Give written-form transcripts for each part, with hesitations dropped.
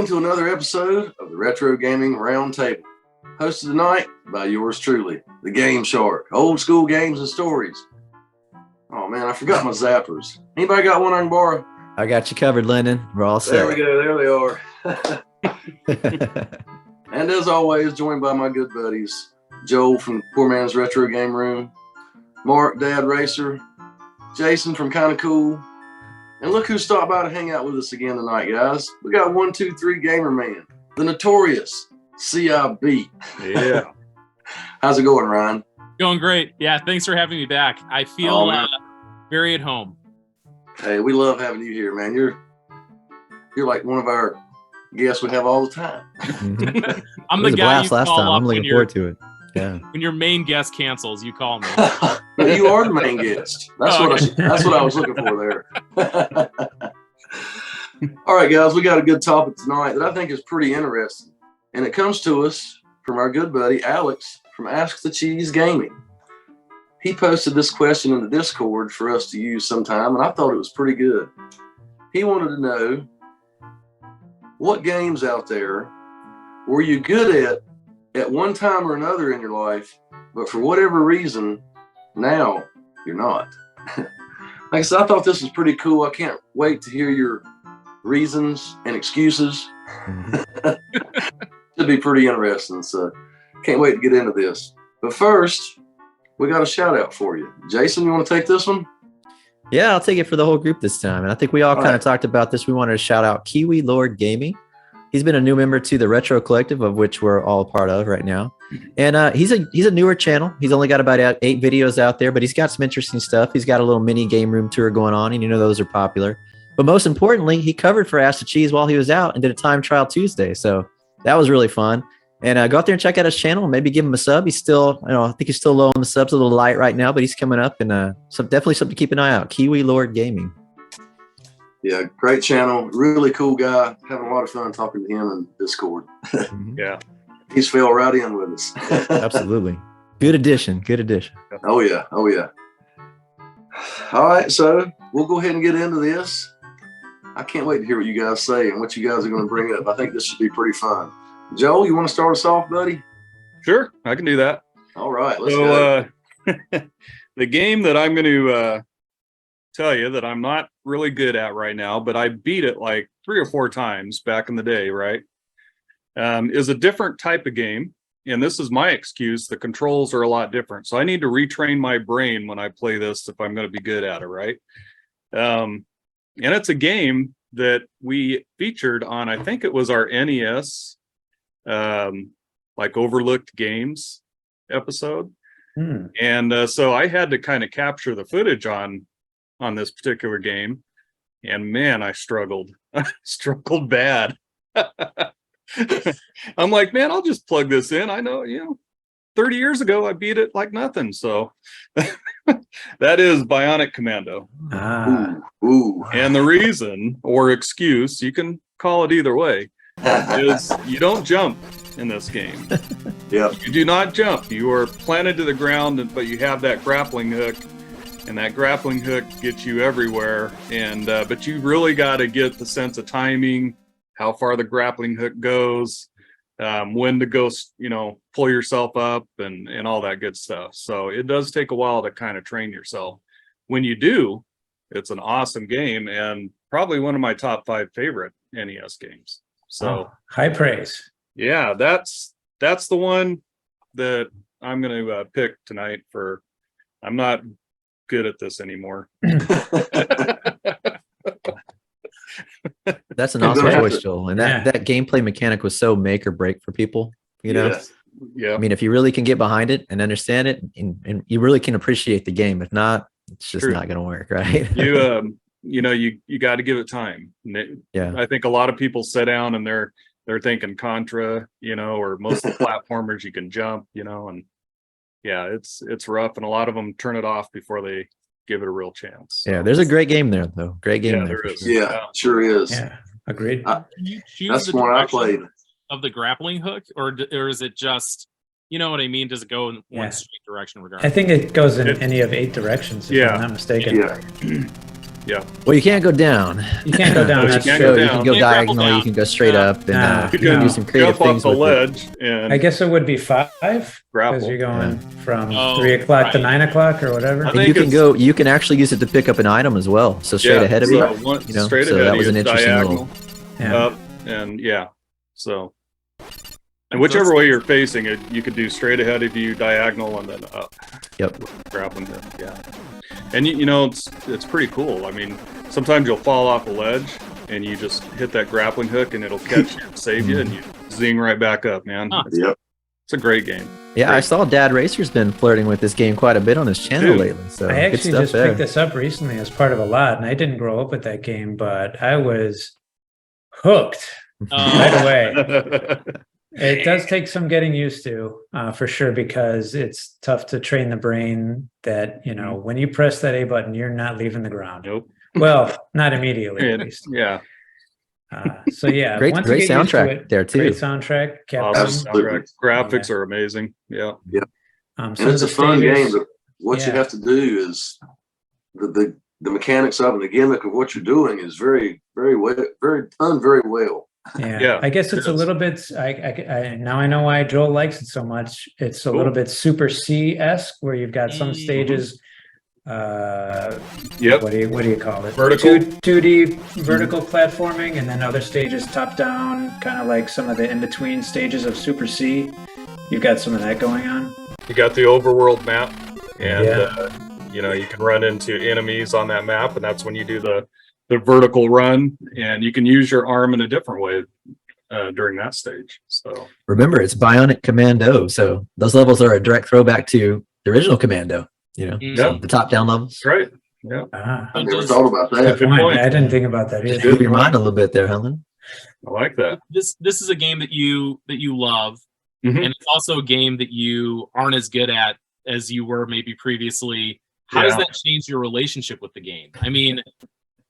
Welcome to another episode of the Retro Gaming Roundtable, hosted tonight by yours truly, the Game Shark. Old school games and stories. Oh man, I forgot my zappers. Anybody got one I can borrow? I got you covered, Lyndon. We're all set. There we go. There they are. And as always, joined by my good buddies, Joel from Poor Man's Retro Game Room, Mark, Dad Racer, Jason from Kinda Cool, and look who stopped by to hang out with us again tonight, guys. We got 123 Gamer Man, the notorious CIB. Yeah. How's it going, Ryan? Going great. Yeah, thanks for having me back. I feel very at home. Hey, we love having you here, man. You're like one of our guests we have all the time. I'm the guy you last call time. up I'm looking forward to it. Yeah. When your main guest cancels, you call me. No, you are the main guest. That's what I was looking for there. All right, guys, we got a good topic tonight that I think is pretty interesting, and it comes to us from our good buddy Alex from Ask the Cheese Gaming. He posted this question in the Discord for us to use sometime, and I thought it was pretty good. He wanted to know, what games out there were you good at one time or another in your life, but for whatever reason, now you're not? Like I said, I thought this was pretty cool. I can't wait to hear your reasons and excuses. Should be pretty interesting, so can't wait to get into this. But first, we got a shout out for you. Jason, you want to take this one? Yeah, I'll take it for the whole group this time. And I think we all kind of talked about this. We wanted to shout out Kiwi Lord Gaming. He's been a new member to the Retro Collective, of which we're all a part of right now. And he's a newer channel. He's only got about 8 videos out there, but he's got some interesting stuff. He's got a little mini game room tour going on, and you know those are popular. But most importantly, he covered for Ask the Cheese while he was out and did a time trial Tuesday. So that was really fun. And go out there and check out his channel. Maybe give him a sub. He's still, I think he's still low on the subs, a little light right now, but he's coming up, and definitely something to keep an eye out. Kiwi Lord Gaming. Yeah, great channel. Really cool guy. Having a lot of fun talking to him in Discord. Yeah. He's fell right in with us. Absolutely. Good addition. Oh yeah. All right, so we'll go ahead and get into this. I can't wait to hear what you guys say and what you guys are going to bring up. I think this should be pretty fun. Joel, you want to start us off, buddy? Sure, I can do that. All right, let's go. The game that I'm going to tell you that I'm not really good at right now, but I beat it like 3 or 4 times back in the day, right? Is a different type of game. And this is my excuse. The controls are a lot different. So I need to retrain my brain when I play this if I'm going to be good at it, right? And it's a game that we featured on, I think it was our NES, like Overlooked Games episode. And so I had to kind of capture the footage on this particular game, and man, I struggled. I struggled bad. I'm like, man, I'll just plug this in. I know, 30 years ago I beat it like nothing. So that is Bionic Commando. Ooh. And the reason or excuse, you can call it either way, is you don't jump in this game. Yeah. You do not jump. You are planted to the ground, but you have that grappling hook, and that grappling hook gets you everywhere. And but you really got to get the sense of timing, how far the grappling hook goes, when to go, pull yourself up, and all that good stuff. So it does take a while to kind of train yourself. When you do, it's an awesome game, and probably one of my top 5 favorite NES games. So high praise. Yeah, that's the one that I'm going to pick tonight for. I'm not good at this anymore. That's an awesome choice, Joel. And that gameplay mechanic was so make or break for people, Yes. Yeah. I mean, if you really can get behind it and understand it, and you really can appreciate the game. If not, it's just not going to work, right? You got to give it time. I think a lot of people sit down and they're thinking Contra, or most of the platformers you can jump, and yeah, it's rough, and a lot of them turn it off before they give it a real chance. So. Yeah, there's a great game there though. Great game there. There is. Sure. Yeah, sure is. Yeah, agreed. Can you choose That's the one I direction played. of the grappling hook, or is it just, you know what I mean? Does it go in one straight direction regardless? I think it goes in any of 8 directions, if I'm not mistaken. Yeah. Well, you can't go down. You can't go down. You That's can't true. go You down. can go You can't grapple diagonal. You down. can go straight No. up, and No. You you can can do some creative jump off things the with it. ledge and I guess it would be 5 because grapple. you're going from Oh, 3 o'clock to right. 9 o'clock or whatever. I And think you can it's- go. You can actually use it to pick up an item as well. So straight ahead of you. One, You know, straight so ahead that of was you, an interesting diagonal, Yeah. up, and so. And whichever way you're facing it, you could do straight ahead of you, diagonal, and then up. Yep. Grappling hook, yeah. And you know, it's pretty cool. I mean, sometimes you'll fall off a ledge and you just hit that grappling hook and it'll catch you and save you, and you zing right back up, man. Huh. Yep. It's a great game. Yeah, I saw Dad Racer's been flirting with this game quite a bit on his channel Dude, lately. So I good actually stuff just there. picked this up recently as part of a lot, and I didn't grow up with that game, but I was hooked right away. It does take some getting used to, for sure, because it's tough to train the brain that, you know, when you press that A button, you're not leaving the ground. Nope. Well, not immediately, at And, least. yeah. So yeah, Great once you great get used to soundtrack it, there too. great soundtrack, Capcom. Awesome Absolutely. soundtrack. Graphics are amazing. Yeah. And Some of it's the a fun stages- game, but what you yeah. have to do is the mechanics of it and the gimmick of what you're doing is very, very well, done very well. Yeah. Yeah, I guess it's it a is. little bit. I now I know why Joel likes it so much. It's a Cool. little bit Super C-esque, where you've got some Mhm. stages. Yep. What do you call it? Vertical. 2D vertical platforming, and then other stages top down, kind of like some of the in between stages of Super C. You've got some of that going on. You got the overworld map, and Yeah. you know, you can run into enemies on that map, and that's when you do the vertical run, and you can use your arm in a different way during that stage. So Remember, it's Bionic Commando, so those levels are a direct throwback to the original Commando. You know, Mm. Yeah. the top-down levels. that's right. Yeah, Ah, I But never does- thought about good that. Good point. point. I didn't think about that either. Blew your mind a little bit there, Helen. I like that. This is a game that you love, Mhm. and it's also a game that you aren't as good at as you were maybe previously. How does Yeah. that change your relationship with the game? I mean,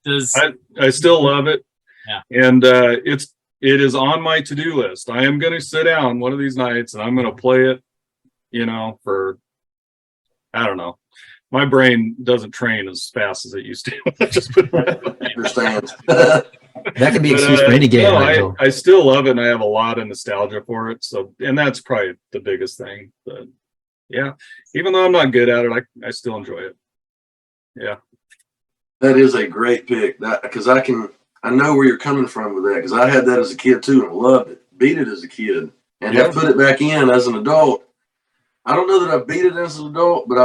does I still love it. Yeah. And it is on my to-do list. I am going to sit down one of these nights and I'm going to play it, you know, for, I don't know. My brain doesn't train as fast as it used to. Just put it that way. Understand. That could be But, excuse for any game. no, Nigel. I still love it, and I have a lot of nostalgia for it. So, and that's probably the biggest thing. But yeah, even though I'm not good at it, I still enjoy it. Yeah. That is a great pick. That because I know where you're coming from with that because I had that as a kid too and loved it. Beat it as a kid and Yeah. have put it back in as an adult. I don't know that I've beat it as an adult, but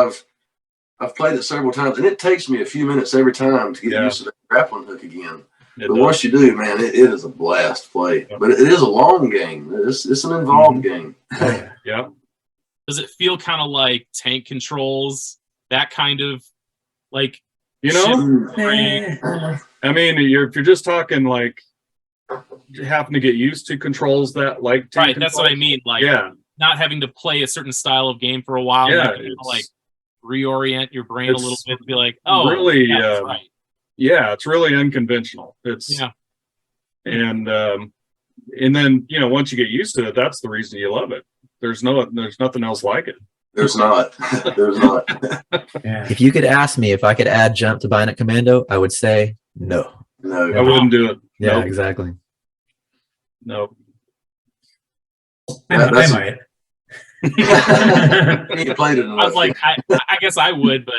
I've played it several times, and it takes me a few minutes every time to get Yeah. used to that grappling hook again. It But does. once you do, man, it is a blast to play. Yeah. But it is a long game. It's an involved game. Oh, yeah. Yeah. does it feel kind of like tank controls? That kind of like You know, Eh, I mean, if you're just talking like having to get used to controls that like tank right? That's what I controls, mean. Like Yeah. not having to play a certain style of game for a while. Yeah, and you it's- like reorient your brain a it's little bit to be like, oh, really, yeah, that's right. Yeah, it's really unconventional. It's Yeah. and then you know once you get used to it, that's the reason you love it. There's nothing else like it. There's not. There's not. yeah. If you could ask me if I could add jump to Bionic Commando, I would say no. No. I wouldn't do it. Yeah, Nope. exactly. Nope. I That's- might. You played it I enough. was like, I guess I would, but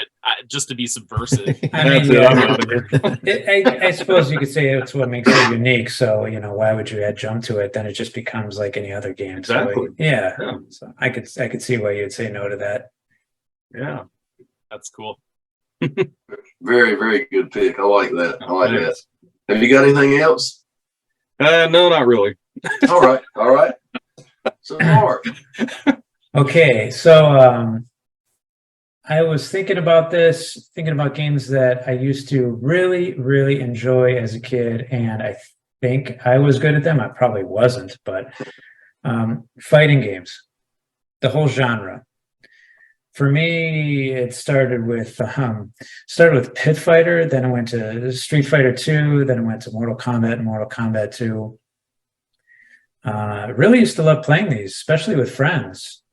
just to be subversive. I That's mean, it. I'm yeah. out of here. I suppose you could say it's what makes it unique. So, you know, why would you add jump to it? Then it just becomes like any other game. Exactly. So, yeah. Yeah. So I could see why you'd say no to that. Yeah. That's cool. Very, very good pick. I like that. I like that. Thanks. Have you got anything else? No, not really. All right. All right. So, Mark. Okay, so I was thinking about games that I used to really, really enjoy as a kid, and I think I was good at them. I probably wasn't, but fighting games, the whole genre. For me, it started with Pit Fighter, then it went to Street Fighter 2, then it went to Mortal Kombat and Mortal Kombat 2. Really used to love playing these, especially with friends.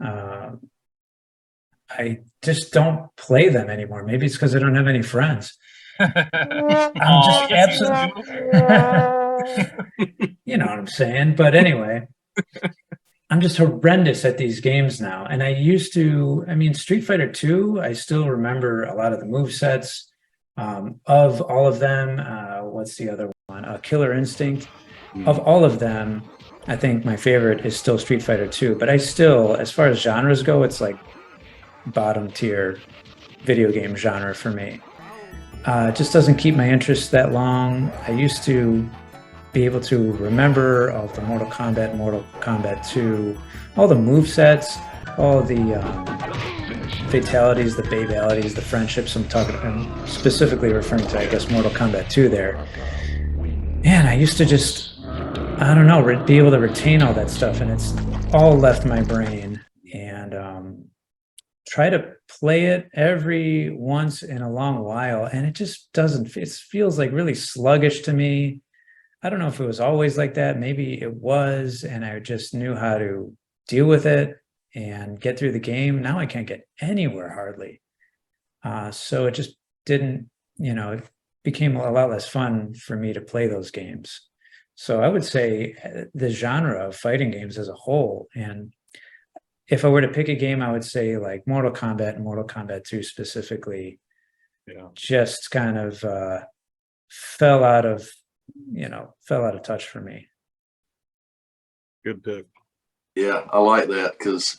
I just don't play them anymore. Maybe it's because I don't have any friends. I'm just yes, you absolutely, do. you know what I'm saying. But anyway, I'm just horrendous at these games now. And I used to, I mean, Street Fighter 2, I still remember a lot of the move sets of all of them. What's the other one? Killer Instinct. Of all of them, I think my favorite is still Street Fighter 2. But I still, as far as genres go, it's like bottom tier video game genre for me. It just doesn't keep my interest that long. I used to be able to remember all of the Mortal Kombat 2, all the move sets, all the fatalities, the babalities, the friendships. I'm specifically referring to, I guess, Mortal Kombat 2 there. And I used to just, I don't know, be able to retain all that stuff, and it's all left my brain. And try to play it every once in a long while, and it just doesn't. It feels like really sluggish to me. I don't know if it was always like that. Maybe it was, and I just knew how to deal with it and get through the game. Now I can't get anywhere hardly. So it just didn't, it became a lot less fun for me to play those games. So I would say the genre of fighting games as a whole, and if I were to pick a game, I would say like Mortal Kombat and Mortal Kombat 2 specifically, just kind of fell out of touch for me. Good pick. Yeah, I like that because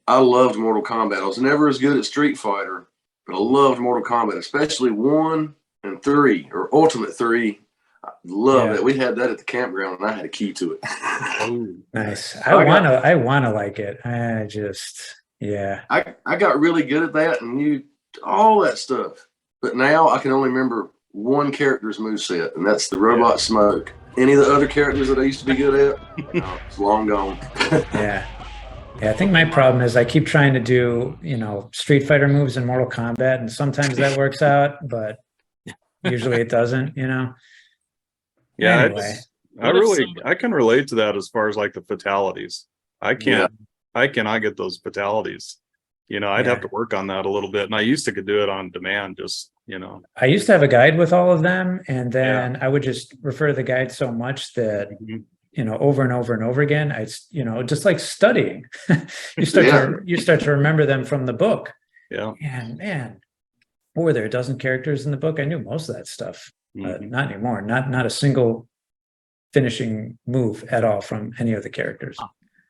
I loved Mortal Kombat. I was never as good at Street Fighter, but I loved Mortal Kombat, especially 1 and 3 or Ultimate 3. I love that. We had that at the campground, and I had a key to it. Oh, nice. I wanna like it. I got really good at that and knew all that stuff. But now I can only remember one character's moveset, and that's the Robot Smoke. Any of the other characters that I used to be good at, it's long gone. Yeah, I think my problem is I keep trying to do, Street Fighter moves in Mortal Kombat, and sometimes that works out, but usually it doesn't, Yeah, Anyway. I can relate to that as far as like the fatalities. I cannot get those fatalities. I'd have to work on that a little bit. And I used to could do it on demand, I used to have a guide with all of them, and then I would just refer to the guide so much that over and over and over again, just like studying. you start to remember them from the book. Yeah. And man, what were there, a dozen characters in the book? I knew most of that stuff. Not anymore. Not a single finishing move at all from any of the characters.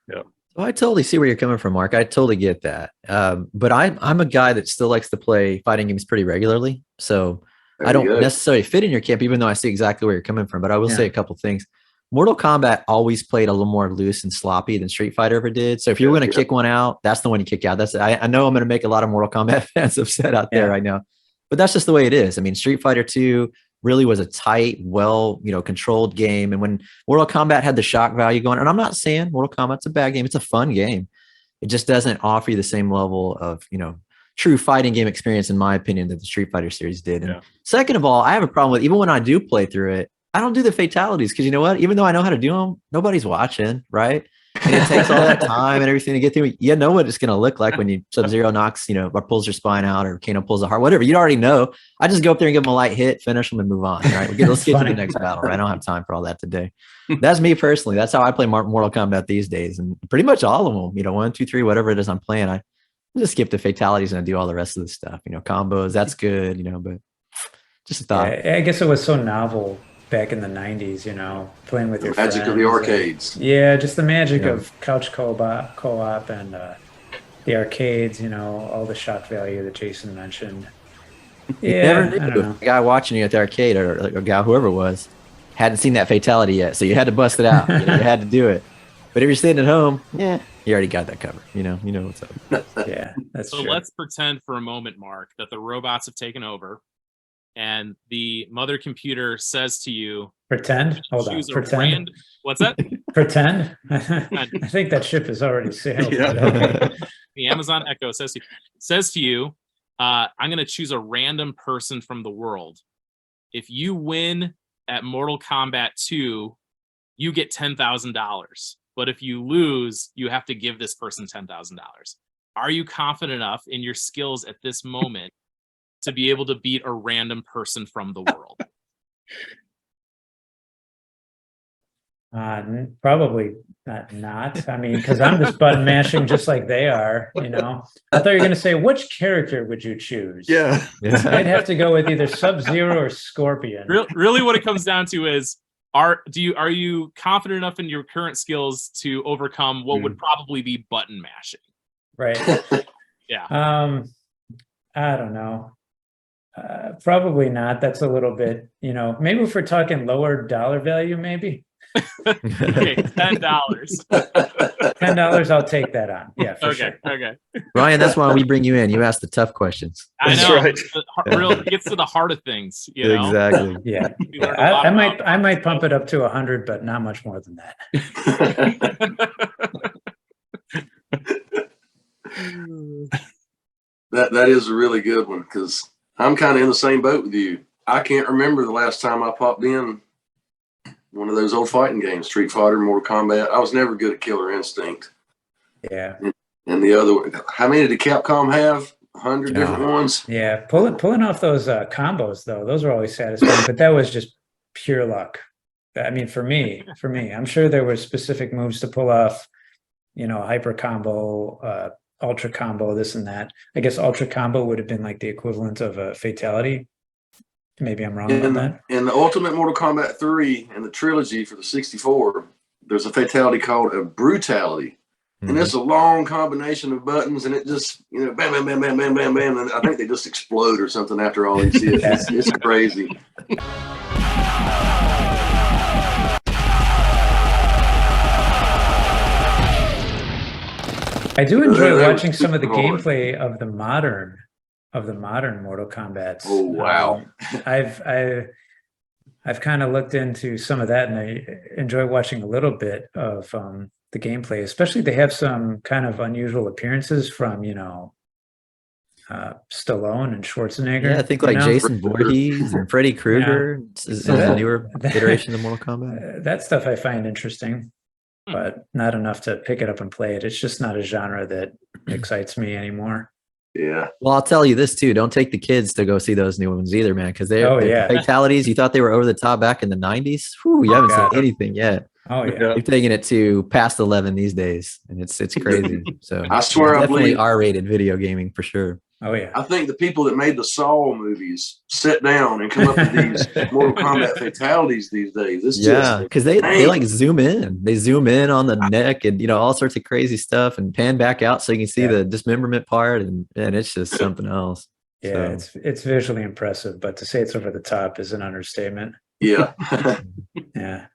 Yeah. Well, I totally see where you're coming from, Mark. I totally get that. But I'm a guy that still likes to play fighting games pretty regularly. So I don't necessarily fit in your camp, even though I see exactly where you're coming from. But I will say a couple things. Mortal Kombat always played a little more loose and sloppy than Street Fighter ever did. So if you're going to kick one out, that's the one you kick out. I know I'm going to make a lot of Mortal Kombat fans upset out there right now, but that's just the way it is. I mean, Street Fighter 2 really was a tight, controlled game. And when Mortal Kombat had the shock value going, and I'm not saying Mortal Kombat's a bad game, it's a fun game. It just doesn't offer you the same level of, true fighting game experience, in my opinion, that the Street Fighter series did. And second of all, I have a problem with, even when I do play through it, I don't do the fatalities because you know what? Even though I know how to do them, nobody's watching, right? And it takes all that time and everything to get through. You know what it's going to look like when you Sub-Zero knocks, or pulls your spine out, or Kano pulls a heart, whatever. You already know. I just go up there and give them a light hit, finish them, and move on. Right? Let's get to the next battle. Right? I don't have time for all that today. That's me personally. That's how I play Mortal Kombat these days, and pretty much all of them. 1, 2, 3, whatever it is I'm playing. I just skip the fatalities and I do all the rest of the stuff. Combos. That's good. But just a thought. Yeah, I guess it was so novel back in the 90s, playing with your magic of the arcades. Just the magic of couch co-op and the arcades, all the shock value that Jason mentioned. Yeah, I don't know. The guy watching you at the arcade, or a guy, whoever it was, hadn't seen that fatality yet, so you had to bust it out. You had to do it. But if you're sitting at home, you already got that covered. You know what's up. Yeah, that's so true. Let's pretend for a moment, Mark, that the robots have taken over. And the mother computer says to you, pretend. Hold on. Pretend. What's that? Pretend. I think that ship has already sailed. Okay. The Amazon Echo says to you, I'm going to choose a random person from the world. If you win at Mortal Kombat 2, you get $10,000. But if you lose, you have to give this person $10,000. Are you confident enough in your skills at this moment to be able to beat a random person from the world? Probably not. I mean, because I'm just button mashing just like they are, you know. I thought you were going to say, which character would you choose? Yeah. I'd have to go with either Sub-Zero or Scorpion. Really, what it comes down to is, are you confident enough in your current skills to overcome what would probably be button mashing? Right. Yeah. I don't know. Probably not. That's a little bit, you know, maybe if we're talking lower dollar value, maybe. Okay, $10. $10, I'll take that on. Yeah, for sure. Okay. Ryan, that's why we bring you in. You ask the tough questions. I That's know. right. It gets to the heart of things, you know. Exactly. Yeah. We learned a lot about I might pump it up to 100, but not much more than that. That is a really good one, because I'm kind of in the same boat with you. I can't remember the last time I popped in one of those old fighting games, Street Fighter, Mortal Kombat. I was never good at Killer Instinct. Yeah. And the other one, how many did Capcom have? 100 different ones? Yeah. Pulling off those combos, though, those were always satisfying, but that was just pure luck. I mean, for me, I'm sure there were specific moves to pull off, you know, hyper combo, ultra combo, this and that. I guess ultra combo would have been like the equivalent of a fatality. Maybe I'm wrong about that. In the Ultimate Mortal Kombat 3 and the trilogy for the 64, there's a fatality called a brutality. And it's a long combination of buttons, and it just, you know, bam, bam, bam, bam, bam, bam, bam. And I think they just explode or something after all these hits. It's crazy. I do enjoy watching some of the gameplay of the modern Mortal Kombat. Oh, wow. I've kind of looked into some of that, and I enjoy watching a little bit of the gameplay. Especially, they have some kind of unusual appearances from, you know, Stallone and Schwarzenegger. Yeah, I think like Jason Voorhees and Freddy Krueger is a newer iteration of Mortal Kombat. That stuff I find interesting, but not enough to pick it up and play it. It's just not a genre that excites me anymore. Yeah. Well, I'll tell you this too. Don't take the kids to go see those new ones either, man, because they're fatalities. You thought they were over the top back in the 90s. Whew, you haven't seen anything yet. Oh yeah. You've taken it to past 11 these days, and it's crazy. So I swear, I definitely believe R-rated video gaming for sure. Oh yeah. I think the people that made the Saw movies sit down and come up with these Mortal Kombat fatalities these days. It's because they like zoom in. They zoom in on the neck and, you know, all sorts of crazy stuff, and pan back out so you can see the dismemberment part, and it's just something else. Yeah, so. it's visually impressive, but to say it's over the top is an understatement. Yeah. Yeah.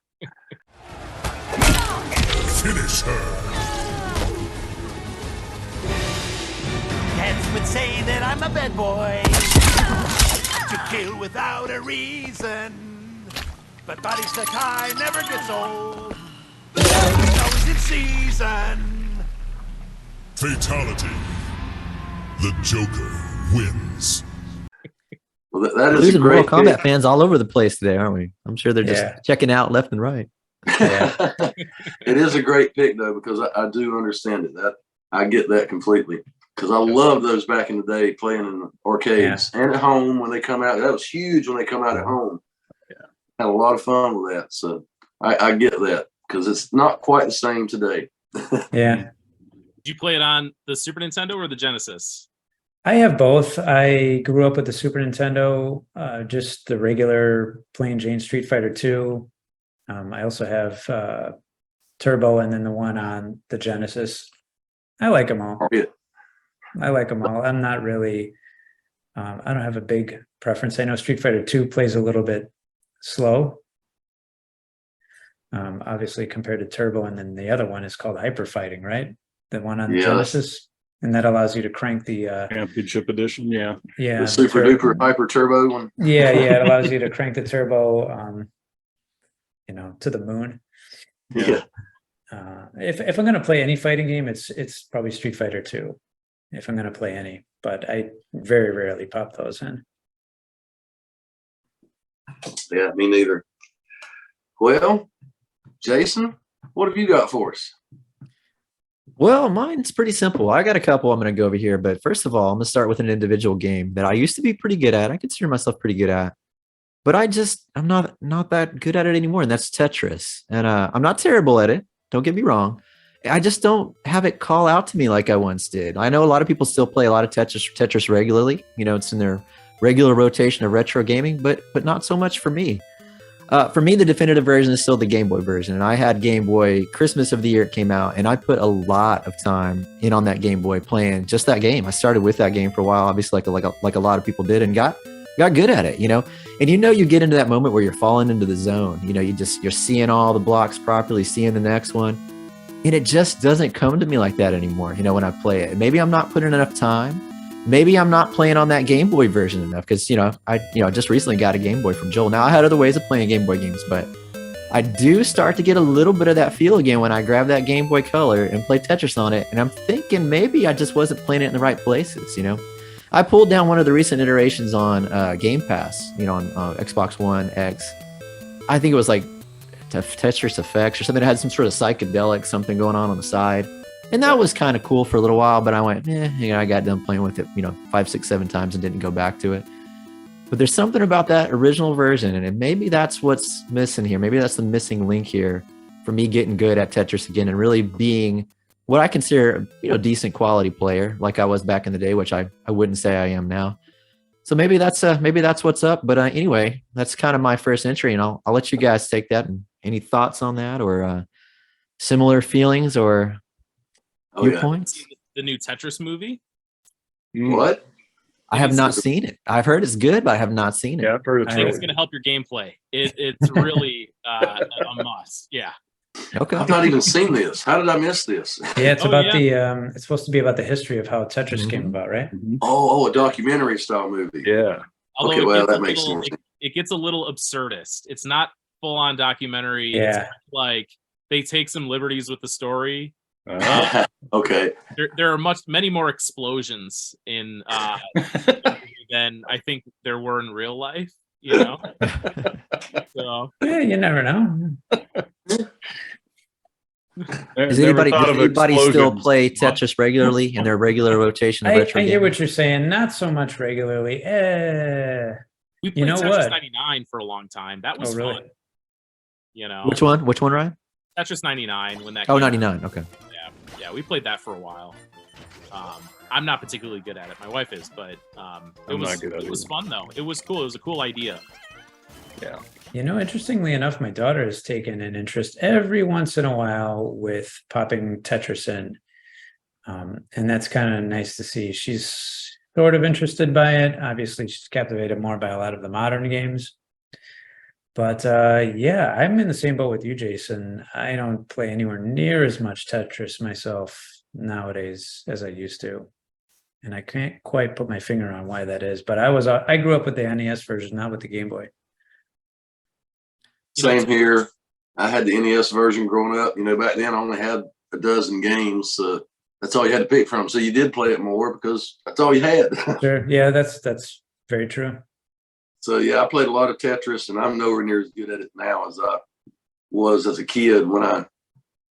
Finish her. Heads would say that I'm a bad boy, to kill without a reason. But Body Sakai never gets old, it's always in season. Fatality. The Joker wins. Well, that is Losing a great Mortal Kombat pick. fans all over the place today, aren't we? I'm sure they're just checking out left and right. Yeah. It is a great pick, though, because I do understand it. That I get that completely. Because I love those back in the day, playing in the arcades and at home when they come out. That was huge when they come out at home. Yeah. Had a lot of fun with that. So I get that, because it's not quite the same today. Yeah. Did you play it on the Super Nintendo or the Genesis? I have both. I grew up with the Super Nintendo, just the regular plain Jane Street Fighter 2. I also have Turbo, and then the one on the Genesis. I like them all. Yeah. I like them all. I'm not really, I don't have a big preference. I know Street Fighter 2 plays a little bit slow, obviously compared to Turbo, and then the other one is called Hyper Fighting, right? The one on the Genesis, and that allows you to crank the Championship edition. Yeah. The super duper hyper turbo one. Yeah. It allows you to crank the turbo, you know, to the moon. Yeah. If I'm going to play any fighting game, it's probably Street Fighter 2. If I'm going to play any, but I very rarely pop those in. Yeah, me neither. Well, Jason, what have you got for us? Well, mine's pretty simple. I got a couple I'm going to go over here, but first of all, I'm going to start with an individual game that I used to be pretty good at. I consider myself pretty good at, but I'm not that good at it anymore, and that's Tetris. And I'm not terrible at it. Don't get me wrong. I just don't have it call out to me like I once did. I know a lot of people still play a lot of Tetris regularly. You know, it's in their regular rotation of retro gaming, but not so much for me. For me, the definitive version is still the Game Boy version. And I had Game Boy Christmas of the year it came out, and I put a lot of time in on that Game Boy playing just that game. I started with that game for a while, obviously, like a lot of people did, and got good at it, you know. And you get into that moment where you're falling into the zone. You know, you're seeing all the blocks properly, seeing the next one, and it just doesn't come to me like that anymore. You know, when I play it, maybe I'm not putting enough time. Maybe I'm not playing on that Game Boy version enough because, I just recently got a Game Boy from Joel. Now, I had other ways of playing Game Boy games, but I do start to get a little bit of that feel again when I grab that Game Boy Color and play Tetris on it. And I'm thinking maybe I just wasn't playing it in the right places, you know? I pulled down one of the recent iterations on Game Pass, on Xbox One X. I think it was like Tetris Effects or something. It had some sort of psychedelic something going on the side. And that was kind of cool for a little while, but I went, I got done playing with it, 5, 6, 7 times and didn't go back to it. But there's something about that original version, and maybe that's what's missing here. Maybe that's the missing link here for me getting good at Tetris again and really being what I consider, a decent quality player like I was back in the day, which I wouldn't say I am now. So maybe that's what's up. But anyway, that's kind of my first entry, and I'll let you guys take that. And any thoughts on that or similar feelings or viewpoints? The new Tetris movie? What? I have not seen it. I've heard it's good, but I have not seen it. Yeah, I've heard it's I think it's going to help your gameplay. It's really a must. Yeah. Okay. I've not even seen this. How did I miss this? Yeah, it's about it's supposed to be about the history of how Tetris came Mhm. about, right? Oh, a documentary style movie. Yeah. Okay, it well, gets that makes more sense. it gets a little absurdist. It's not full on documentary. Yeah. It's like they take some liberties with the story. Okay. There are many more explosions in than I think there were in real life. So Yeah, you never know. Does anybody still play Tetris regularly in their regular rotation of I retro hear gaming? what you're saying. Not so much regularly. we played You know Tetris what? 99 for a long time. That was Oh, really? fun. Which one, Ryan? Tetris 99 when that. Oh, came out. 99. Okay. Yeah, we played that for a while. I'm not particularly good at it. My wife is, but it was fun though. It was cool. It was a cool idea. Yeah. Interestingly enough, my daughter has taken an interest every once in a while with popping Tetris in. And that's kind of nice to see. She's sort of interested by it. Obviously, she's captivated more by a lot of the modern games. But yeah, I'm in the same boat with you, Jason. I don't play anywhere near as much Tetris myself nowadays as I used to. And I can't quite put my finger on why that is. But I grew up with the NES version, not with the Game Boy. Same here. I had the NES version growing up. Back then I only had a dozen games. So that's all you had to pick from. So you did play it more because that's all you had. Sure. Yeah, that's very true. So yeah, I played a lot of Tetris, and I'm nowhere near as good at it now as I was as a kid when I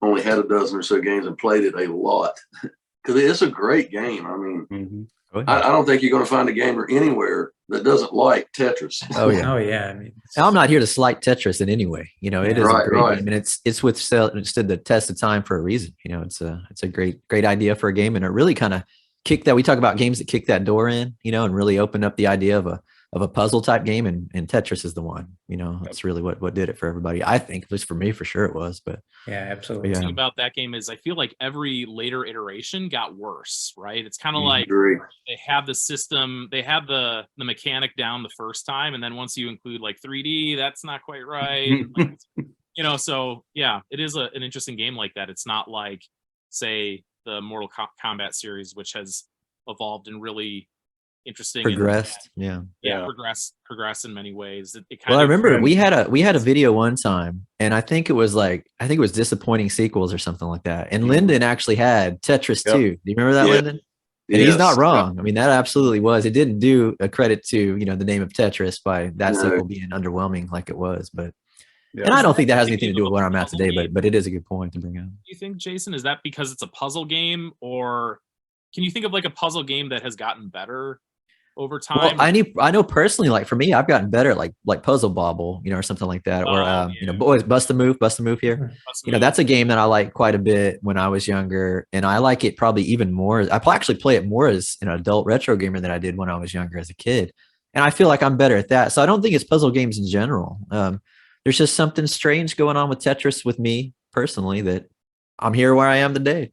only had a dozen or so games and played it a lot. Because it's a great game. I mean, I don't think you're going to find a gamer anywhere that doesn't like Tetris. Oh yeah. Oh yeah. I mean, I'm not here to slight Tetris in any way. It is a great game, and it's withstood the test of time for a reason. It's a great idea for a game, and it really kind of kicked that. We talk about games that kick that door in, and really opened up the idea of a puzzle type game, and Tetris is the one. That's really what did it for everybody. I think, at least for me, for sure it was. But yeah, absolutely. The thing about that game is I feel like every later iteration got worse, right? It's kind of like they have the system, they have the mechanic down the first time, and then once you include like 3D, that's not quite right. So yeah, it is an interesting game like that. It's not like, say, the Mortal Kombat series, which has evolved and really interesting, progressed. Progressed in many ways. I remember we had a video one time, and I think it was disappointing sequels or something like that. And Lyndon actually had Tetris 2. Do you remember that, Lyndon? And he's not wrong. I mean, that absolutely was. It didn't do a credit to the name of Tetris by that sequel being underwhelming like it was, but And I don't think that has anything to do with where I'm at today, but it is a good point to bring up. Do you think, Jason, is that because it's a puzzle game, or can you think of like a puzzle game that has gotten better over time? Well, I know personally, like for me, I've gotten better at like Puzzle Bobble, or something like that, or boys, Bust a Move here. That's a game that I like quite a bit when I was younger, and I like it probably even more. I actually play it more as an adult retro gamer than I did when I was younger as a kid, and I feel like I'm better at that. So I don't think it's puzzle games in general. There's just something strange going on with Tetris with me personally that I'm here where I am today.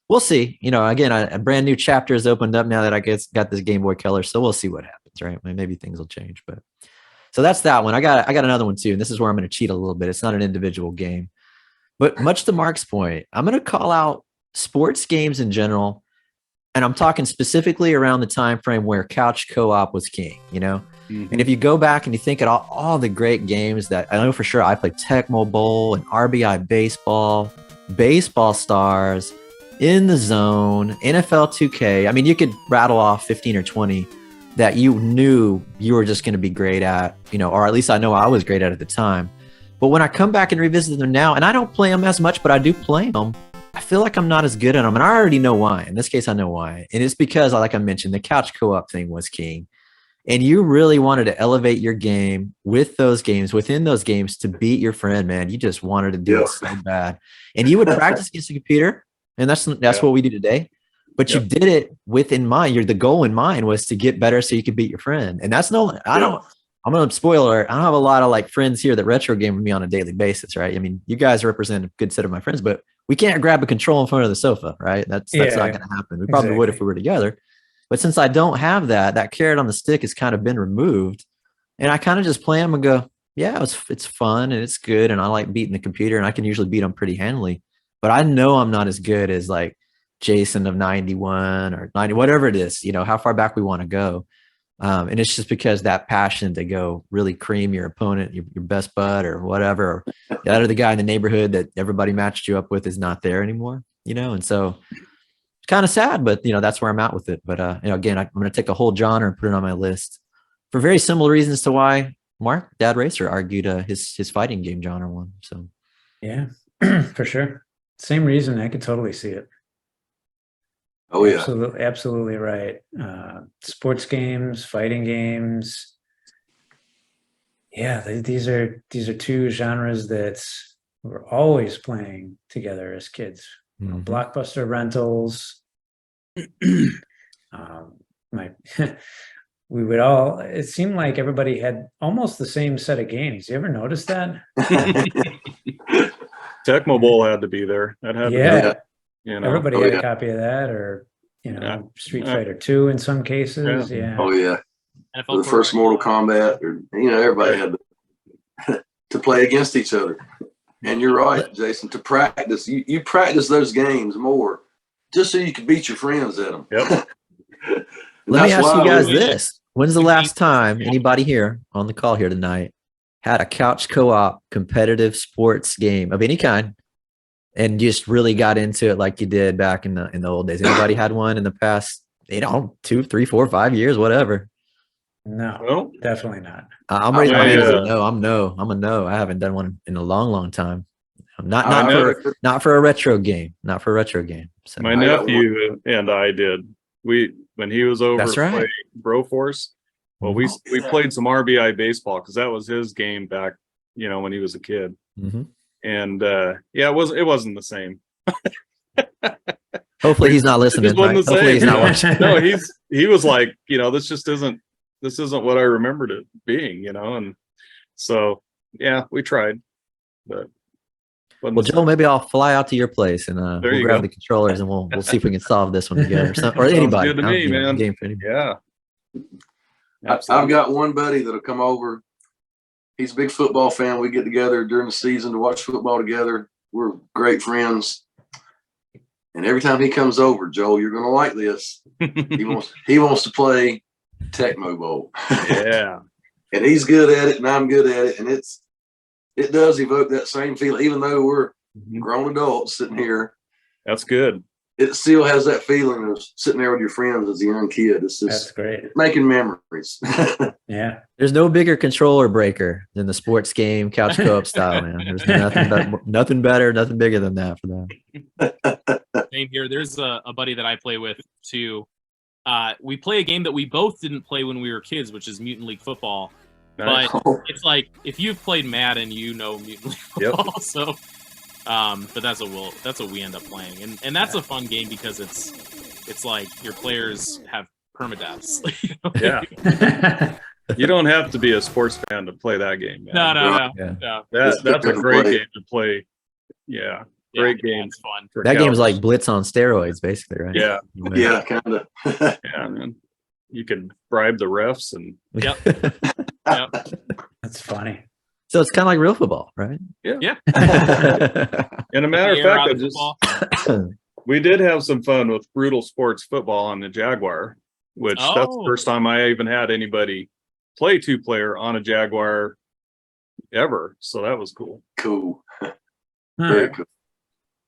We'll see. Again, a brand new chapter has opened up now that I got this Game Boy Color. So we'll see what happens, right? Maybe things will change. But so that's that one. I got another one too, and this is where I'm going to cheat a little bit. It's not an individual game, but much to Mark's point, I'm going to call out sports games in general, and I'm talking specifically around the time frame where couch co-op was king. And if you go back and you think at all the great games that I know for sure, I played Tecmo Bowl and RBI Baseball, Baseball Stars, In the Zone, NFL 2K. I mean, you could rattle off 15 or 20 that you knew you were just going to be great at, or at least I know I was great at the time. But when I come back and revisit them now, and I don't play them as much, but I do play them, I feel like I'm not as good at them. And I already know why. In this case, I know why. And it's because, like I mentioned, the couch co-op thing was king. And you really wanted to elevate your game with those games, within those games, to beat your friend, man. You just wanted to do it so bad. And you would practice against the computer, and that's what we do today. But you did it with in mind. The goal in mind was to get better so you could beat your friend. And that's I'm going to spoiler. I don't have a lot of like friends here that retro game with me on a daily basis, right? I mean, you guys represent a good set of my friends, but we can't grab a control in front of the sofa, right? That's not going to happen. We probably would if we were together. But since I don't have that carrot on the stick has kind of been removed, and I kind of just play them and go, yeah, it's fun and it's good, and I like beating the computer, and I can usually beat them pretty handily. But I know I'm not as good as like Jason of 91 or 90, whatever it is, how far back we want to go. And it's just because that passion to go really cream your opponent, your best bud or whatever, or the other guy in the neighborhood that everybody matched you up with is not there anymore, and so it's kind of sad, but that's where I'm at with it. But again, I'm going to take a whole genre and put it on my list for very similar reasons to why Mark Dad Racer argued his fighting game genre one. So yeah, for sure. Same reason. I could totally see it. Oh yeah, absolutely right. Sports games, fighting games. Yeah, these are two genres that we're always playing together as kids. Blockbuster rentals. We would all. It seemed like everybody had almost the same set of games. You ever notice that? Tecmo Bowl had to be there. That had to be. Everybody had a copy of that, or Street Fighter 2 in some cases. Yeah. Oh yeah. Or the first Mortal Kombat, or everybody had to play against each other. And you're right, Jason, to practice. You practice those games more just so you can beat your friends at them. Yep. Let me ask you guys this. When's the last time anybody here on the call here tonight had a couch co-op competitive sports game of any kind and just really got into it like you did back in the old days? Anybody had one in the past, 2, 3, 4, 5 years, whatever? No, definitely not. I'm raising my hand as a no. I'm a no. I haven't done one in a long time. Not for a retro game. Not for a retro game. So my nephew and I did. When he was over That's right. Broforce, well, we played some RBI baseball because that was his game back, when he was a kid. Mm-hmm. And it wasn't the same. Hopefully he's not listening. Right? Hopefully he's not watching. No, he was like, this isn't what I remembered it being, and so we tried, but well, Joe, maybe I'll fly out to your place and we'll grab the controllers and we'll see if we can solve this one together. Or anybody. Good to me, man. Game for anybody. Yeah. I've got one buddy that'll come over. He's a big football fan. We get together during the season to watch football together. We're great friends. And every time he comes over, Joel, you're going to like this. He wants to play Tecmo Bowl. Yeah. And he's good at it, and I'm good at it, and it does evoke that same feeling, even though we're grown adults sitting here. That's good. it still has that feeling of sitting there with your friends as a young kid. It's That's just great. making memories. Yeah. There's no bigger controller breaker than the sports game couch co-op style, man. There's nothing better, nothing bigger than that for that. Same here. There's a buddy that I play with too. We play a game that we both didn't play when we were kids, which is Mutant League Football. Nice. But it's like if you've played Madden, you know Mutant League Football. So, but that's what we end up playing, and that's a fun game because it's like your players have permadeaths. You know? Yeah. You don't have to be a sports fan to play that game, man. No. Yeah. That's a great game to play. Yeah. Great game. It's fun. for That game's couch. like Blitz on steroids, basically, right? Yeah. Yeah, kind of. Yeah, man. You can bribe the refs and Yep. That's funny. So it's kind of like real football, right? Yeah. and a matter of Air fact, out of football. we did have some fun with brutal sports football on the Jaguar, which that's the Oh. first time I even had anybody play 2-player on a Jaguar ever. So that was cool. Cool. All Very right. cool.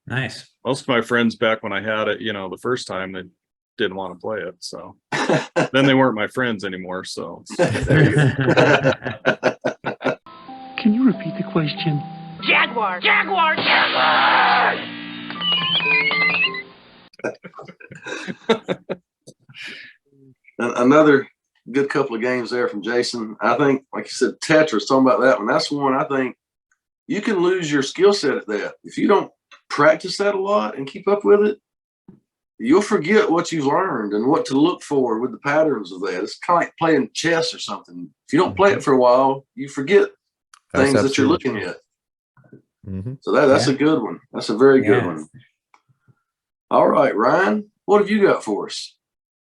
Nice. Most of my friends back when I had it, the first time, they didn't want to play it. So then they weren't my friends anymore. So Can you repeat the question? Jaguar! Jaguar! Jaguar! Another good couple of games there from Jason. I think, like you said, Tetris, talking about that one, that's one I think you can lose your skill set at that. If you don't practice that a lot and keep up with it, you'll forget what you've learned and what to look for with the patterns of that. It's kind of like playing chess or something. If you don't play it for a while, you forget That's things that you're absolutely looking at. Mhm. So that's a good one. That's a very good Yeah. one. All right, Ryan, what have you got for us?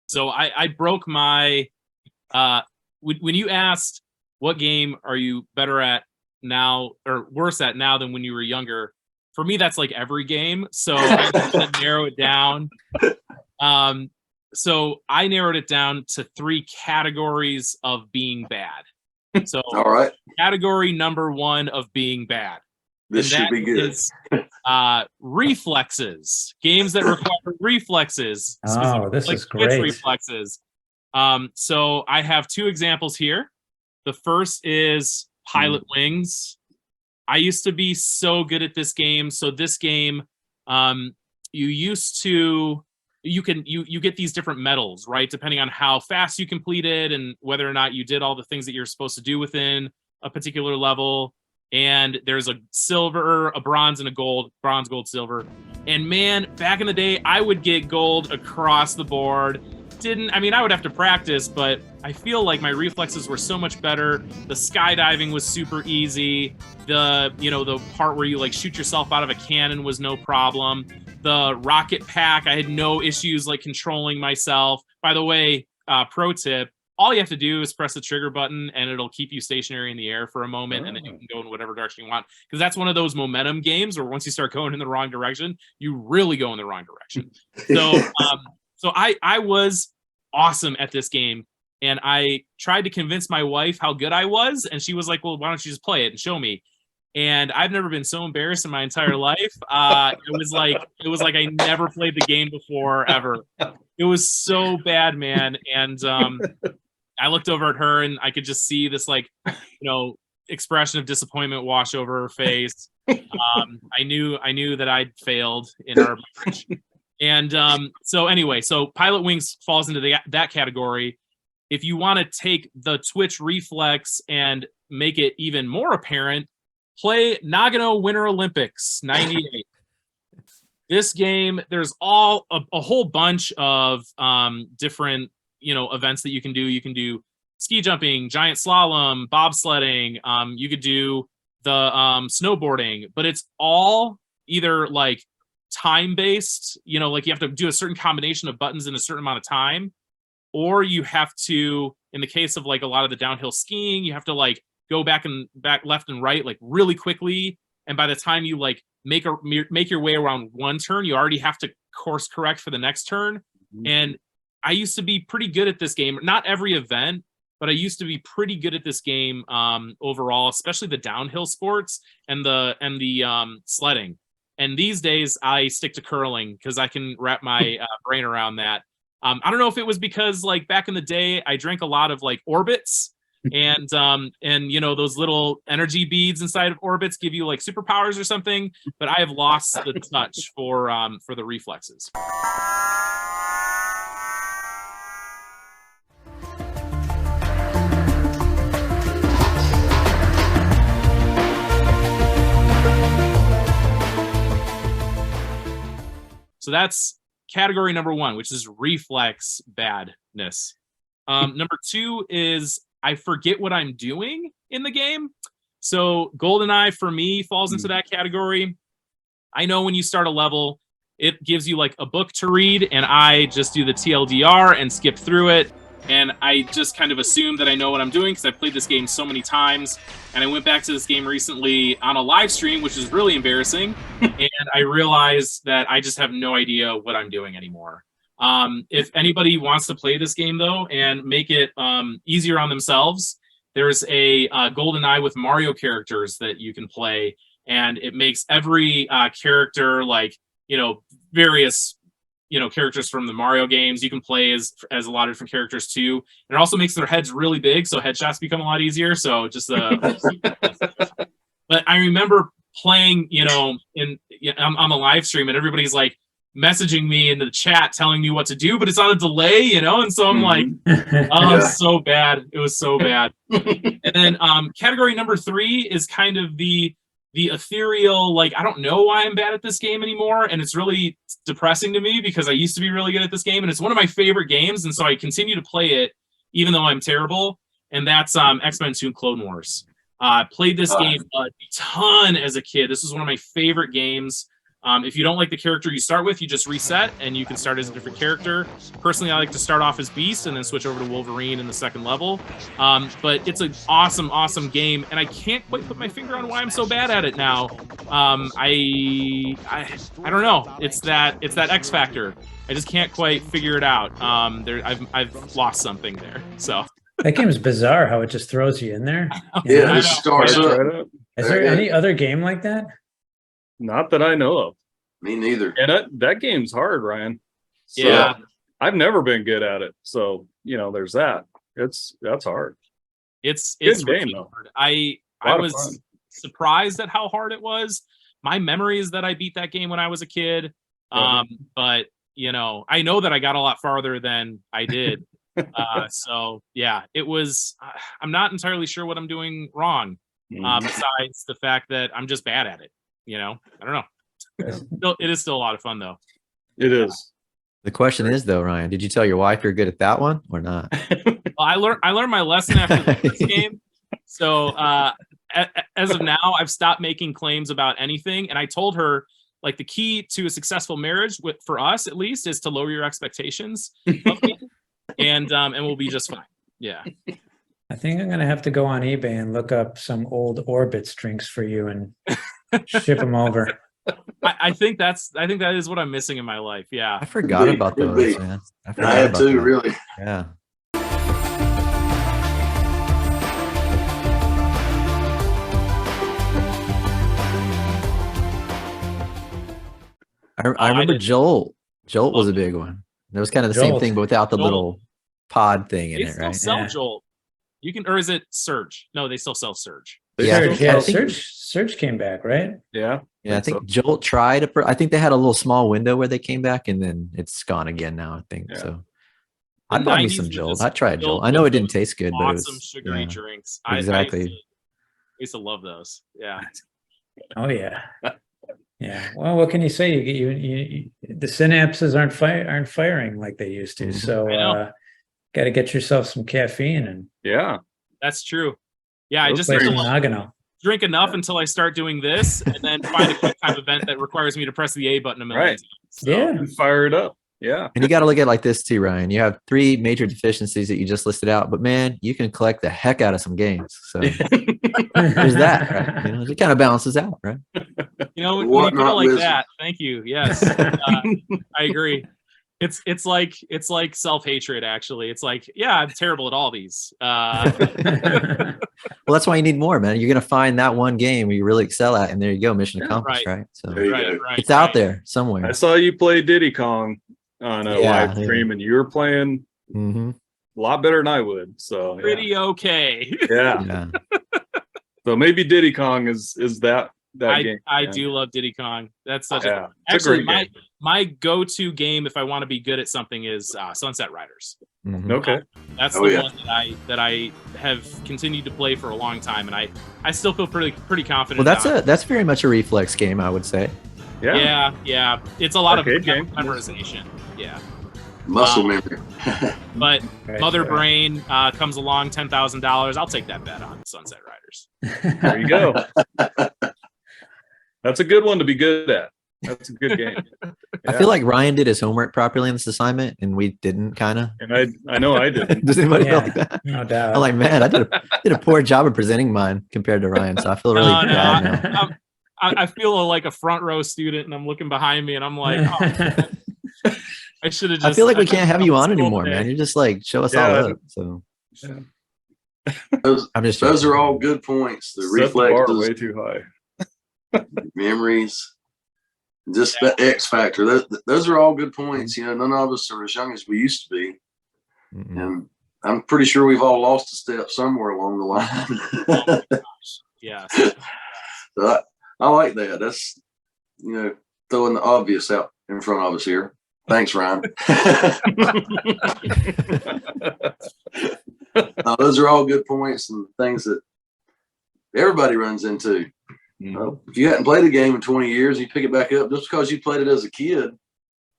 So I broke my when you asked what game are you better at now or worse at now than when you were younger, for me that's like every game. So I'm going to narrow it down. So I narrowed it down to 3 categories of being bad. So All right, category number 1 of being bad. this And should be that good. is, reflexes, games that require reflexes. Oh, specifically, this like is switch great. reflexes. So I have 2 examples here. The first is Pilot Wings. I used to be so good at this game. So this game, you get these different medals, right? Depending on how fast you completed and whether or not you did all the things that you're supposed to do within a particular level. And there's a silver, a bronze, and a gold, bronze, gold, silver. And man, back in the day, I would get gold across the board. I would have to practice, but I feel like my reflexes were so much better. The skydiving was super easy. The part where you like shoot yourself out of a cannon was no problem. The rocket pack, I had no issues like controlling myself. By the way, pro tip, all you have to do is press the trigger button and it'll keep you stationary in the air for a moment, and then you can go in whatever direction you want. Because that's one of those momentum games where once you start going in the wrong direction, you really go in the wrong direction. So I was awesome at this game, and I tried to convince my wife how good I was, and she was like, well, why don't you just play it and show me? And I've never been so embarrassed in my entire life. It was like I never played the game before ever. It was so bad, man. And I looked over at her and I could just see this expression of disappointment wash over her face. I knew that I'd failed in our marriage. And so Pilot Wings falls into that category. If you want to take the Twitch reflex and make it even more apparent, play Nagano Winter Olympics 98. This game, there's a whole bunch of different events that you can do. You can do ski jumping, giant slalom, bobsledding. You could do the snowboarding, but it's all either like time-based, like you have to do a certain combination of buttons in a certain amount of time, or you have to, in the case of like a lot of the downhill skiing, you have to like go back left and right like really quickly, and by the time you like make your way around one turn, you already have to course correct for the next turn. Mm-hmm. And I used to be pretty good at this game, not every event, but I used to be pretty good at this game overall, especially the downhill sports and the sledding. And these days I stick to curling because I can wrap my brain around that. I don't know if it was because like back in the day I drank a lot of like Orbits, and you know, those little energy beads inside of Orbits give you like superpowers or something, but I have lost the touch for the reflexes. So that's category number 1, which is reflex badness. Number 2 is I forget what I'm doing in the game. So GoldenEye for me falls into that category. I know when you start a level, it gives you like a book to read, and I just do the TLDR and skip through it. And I just kind of assume that I know what I'm doing because I've played this game so many times. And I went back to this game recently on a live stream, which is really embarrassing. And I realized that I just have no idea what I'm doing anymore. If anybody wants to play this game, though, and make it easier on themselves, there's a GoldenEye with Mario characters that you can play. And it makes every character like, you know, various characters from the Mario games. You can play as a lot of different characters too. And it also makes their heads really big, so headshots become a lot easier. So just but I remember playing, on the live stream, and everybody's like messaging me in the chat telling me what to do, but it's on a delay, and so I'm like, oh, it's so bad. It was so bad. And then category number 3 is kind of the ethereal, like, I don't know why I'm bad at this game anymore, and it's really depressing to me because I used to be really good at this game, and it's one of my favorite games, and so I continue to play it even though I'm terrible, and that's X-Men 2 Clone Wars. Played this game a ton as a kid. This was one of my favorite games. If you don't like the character you start with, you just reset and you can start as a different character. Personally, I like to start off as Beast and then switch over to Wolverine in the second level. But it's an awesome, awesome game, and I can't quite put my finger on why I'm so bad at it now. I don't know. It's that X factor. I just can't quite figure it out. I've lost something there. So that game is bizarre how it just throws you in there. Yeah, it just starts up. Is there any other game like that? Not that I know of. Me neither. And that game's hard, Ryan. So yeah, I've never been good at it. So there's that. That's hard. It's good really game though. hard. I was surprised at how hard it was. My memory is that I beat that game when I was a kid. But I know that I got a lot farther than I did. So yeah, it was. I'm not entirely sure what I'm doing wrong. Besides the fact that I'm just bad at it. I don't know. It is still a lot of fun though. It is. The question is though, Ryan, did you tell your wife you're good at that one or not? Well, I learned my lesson after the first game. So as of now, I've stopped making claims about anything, and I told her like the key to a successful marriage, for us at least, is to lower your expectations of me, and we'll be just fine. Yeah. I think I'm gonna have to go on eBay and look up some old Orbits drinks for you and ship them over. I think that is what I'm missing in my life. Yeah. I forgot about those, man. I had to, really. Yeah. I remember Jolt. Jolt was a big one. It was kind of the same thing, but without the little pod thing in it, right? They still sell Jolt. You can, or is it Surge? No, they still sell Surge. Surge came back, right? Yeah. Yeah, I think Jolt tried. I think they had a little small window where they came back, and then it's gone again now, I think. Yeah. So I bought me some Jolt. I tried Jolt. I know it didn't taste good, but it was some sugary drinks. Exactly. I used to love those. Yeah. Oh yeah. Yeah. Well, what can you say? You the synapses aren't firing like they used to. So got to get yourself some caffeine and. Yeah. That's true. Yeah, I just drink enough until I start doing this, and then find a quick time event that requires me to press the A button a million times. So. Yeah, fire it up. Yeah, and you got to look at it like this too, Ryan. You have 3 major deficiencies that you just listed out, but man, you can collect the heck out of some games. So there's that, right? It kind of balances out, right? When you put it like that, thank you. Yes, I agree. It's like self-hatred, actually. It's like, yeah, I'm terrible at all these. Well, that's why you need more, man. You're gonna find that one game where you really excel at, and there you go, mission accomplished, right? So There you go. it's out there somewhere. I saw you play Diddy Kong on a live stream, and you were playing a lot better than I would. So Pretty okay. Yeah. So maybe Diddy Kong is that game. I do love Diddy Kong. That's such Yeah. actually my go-to game if I want to be good at something is Sunset Riders. Okay. That's the one that I have continued to play for a long time, and I still feel pretty confident. Well, that's very much a reflex game, I would say. Yeah. Yeah. It's a lot Arcade of game. memorization. Yeah. Muscle memory. But Mother Brain comes along, $10,000. I'll take that bet on Sunset Riders. There you go. That's a good one to be good at. That's a good game. I feel like Ryan did his homework properly in this assignment, and we didn't, kind of. And I know I didn't. Does anybody feel like that? No doubt. I'm like, man, I did a poor job of presenting mine compared to Ryan, so I feel really bad now. I feel like a front row student, and I'm looking behind me, and I'm like, oh, I should have just. I feel like we can't have you on anymore, man. You're just like, show us all up. So those are all good points. The reflexes, way too high. Memories, just the X factor. Those are all good points. You know, none of us are as young as we used to be, and I'm pretty sure we've all lost a step somewhere along the line. Oh my gosh. Yeah. So I like that. That's, you know, throwing the obvious out in front of us here. Thanks, Ryan. Those are all good points and things that everybody runs into. If you hadn't played a game in 20 years, you pick it back up. Just because you played it as a kid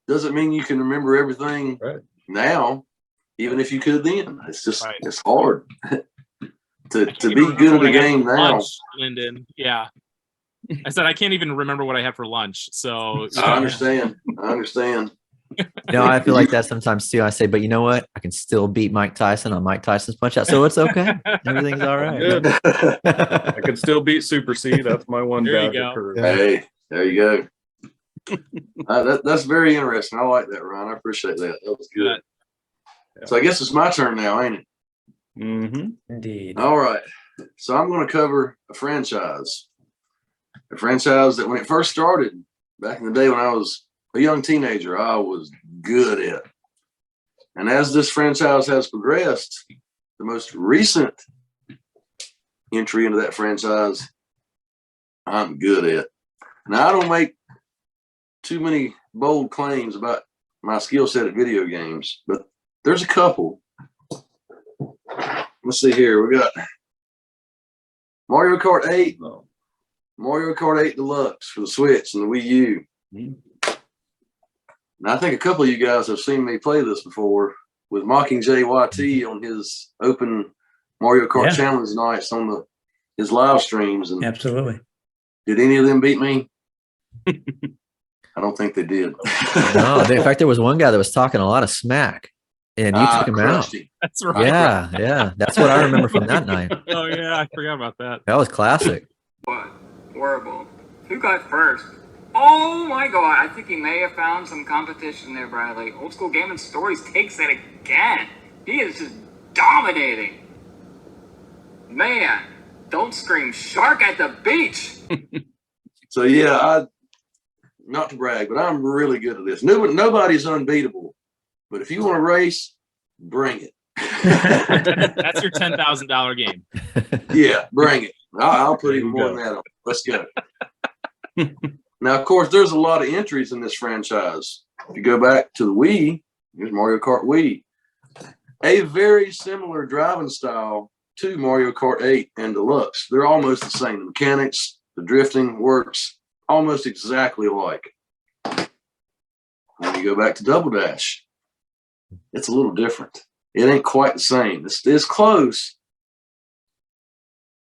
doesn't mean you can remember everything now, even if you could then. It's just it's hard to be good at a game now. Lyndon, yeah. I said I can't even remember what I had for lunch. So I understand. You know, I feel like that sometimes too. I say, but you know what? I can still beat Mike Tyson on Mike Tyson's punch out, so it's okay. Everything's all right. Good. I can still beat Super C. That's my one. There you go. Hey, there you go. That's very interesting. I like that, Ryan. I appreciate that. That was good. Yeah. So I guess it's my turn now, ain't it? Indeed. All right. So I'm going to cover a franchise that when it first started back in the day when I was a young teenager, I was good at. And as this franchise has progressed, the most recent entry into that franchise, I'm good at. Now, I don't make too many bold claims about my skill set at video games, but there's a couple. Let's see here. We got Mario Kart 8, Mario Kart 8 Deluxe for the Switch and the Wii U. Now, I think a couple of you guys have seen me play this before with Mockingjay YT on his open Mario Kart Challenge nights on his live streams. And absolutely. Did any of them beat me? I don't think they did. No, in fact, there was one guy that was talking a lot of smack, and you took him out. That's right. Yeah. That's what I remember from that night. Oh, yeah. I forgot about that. That was classic. What? Horrible. Who got first? Oh my god, I think he may have found some competition there, Bradley. Old School Game & Stories takes it again. He is just dominating. Man, don't scream shark at the beach. So yeah, not to brag, but I'm really good at this. Nobody's unbeatable. But if you want to race, bring it. That's your $10,000 game. Yeah, bring it. I'll put even more than that on. Let's go. Now, of course, there's a lot of entries in this franchise. If you go back to the Wii, here's Mario Kart Wii. A very similar driving style to Mario Kart 8 and Deluxe. They're almost the same. The mechanics, the drifting works almost exactly alike. When you go back to Double Dash, it's a little different. It ain't quite the same. It's close,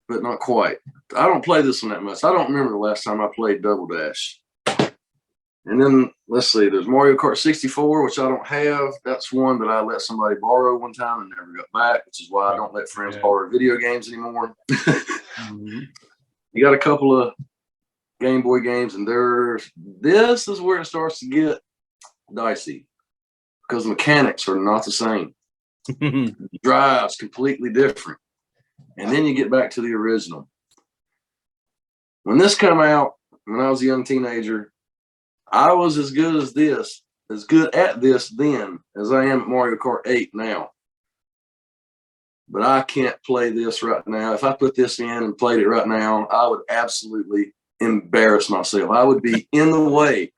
but not quite. I don't play this one that much. I don't remember the last time I played Double Dash. And then, let's see, there's Mario Kart 64, which I don't have. That's one that I let somebody borrow one time and never got back, which is why I don't let friends borrow video games anymore. You got a couple of Game Boy games, and this is where it starts to get dicey. because the mechanics are not the same. Drive's completely different. And then you get back to the original. When this came out, when I was a young teenager, I was as good at this then as I am at Mario Kart 8 now. But I can't play this right now. If I put this in and played it right now, I would absolutely embarrass myself. I would be in the way.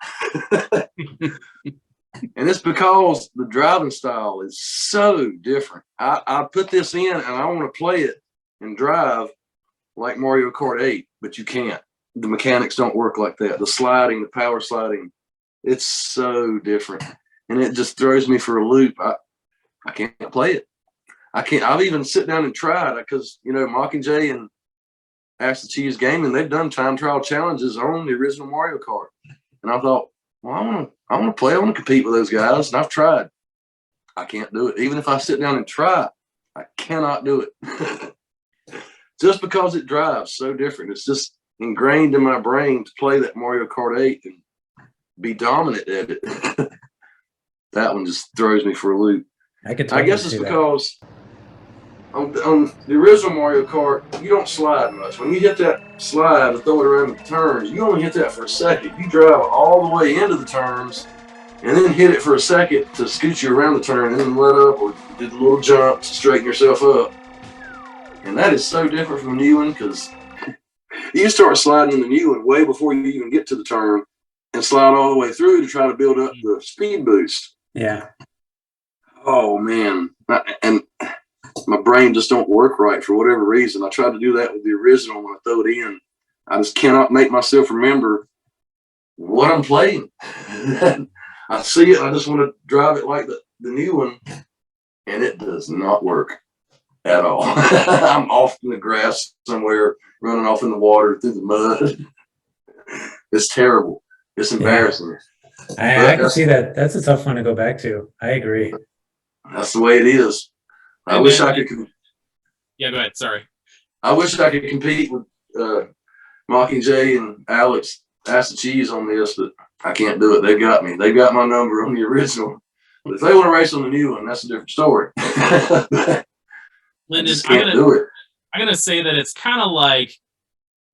And it's because the driving style is so different. I put this in and I want to play it and drive like Mario Kart 8, but you can't. The mechanics don't work like that. The sliding, the power sliding, it's so different. And it just throws me for a loop. I can't play it. I can't. I've even sit down and tried because, you know, Mockingjay and Ask the Cheese Gaming, they've done time trial challenges on the original Mario Kart. And I thought, well, I want to play. I want to compete with those guys. And I've tried. I can't do it. Even if I sit down and try, I cannot do it. Just because it drives so different. It's just ingrained in my brain to play that Mario Kart 8 and be dominant at it. That one just throws me for a loop. I guess it's because on the original Mario Kart, you don't slide much. When you hit that slide to throw it around the turns, you only hit that for a second. You drive all the way into the turns and then hit it for a second to scoot you around the turn and then let up or do the little jump to straighten yourself up. And that is so different from the new one because you start sliding in the new one way before you even get to the turn and slide all the way through to try to build up the speed boost. Yeah. Oh, man. And my brain just don't work right for whatever reason. I tried to do that with the original when I throw it in. I just cannot make myself remember what I'm playing. I see it, I just want to drive it like the new one, and it does not work at all. I'm off in the grass somewhere, running off in the water through the mud. It's terrible. It's embarrassing. I can see that. That's a tough one to go back to. I agree. That's the way it is. I wish I could. Yeah, go ahead. Sorry. I wish I could compete with Mockingjay and Alex Ask the Cheese on this, but I can't do it. They've got me. They've got my number on the original. But if they want to race on the new one, that's a different story. Lyndon, I'm gonna say that it's kind of like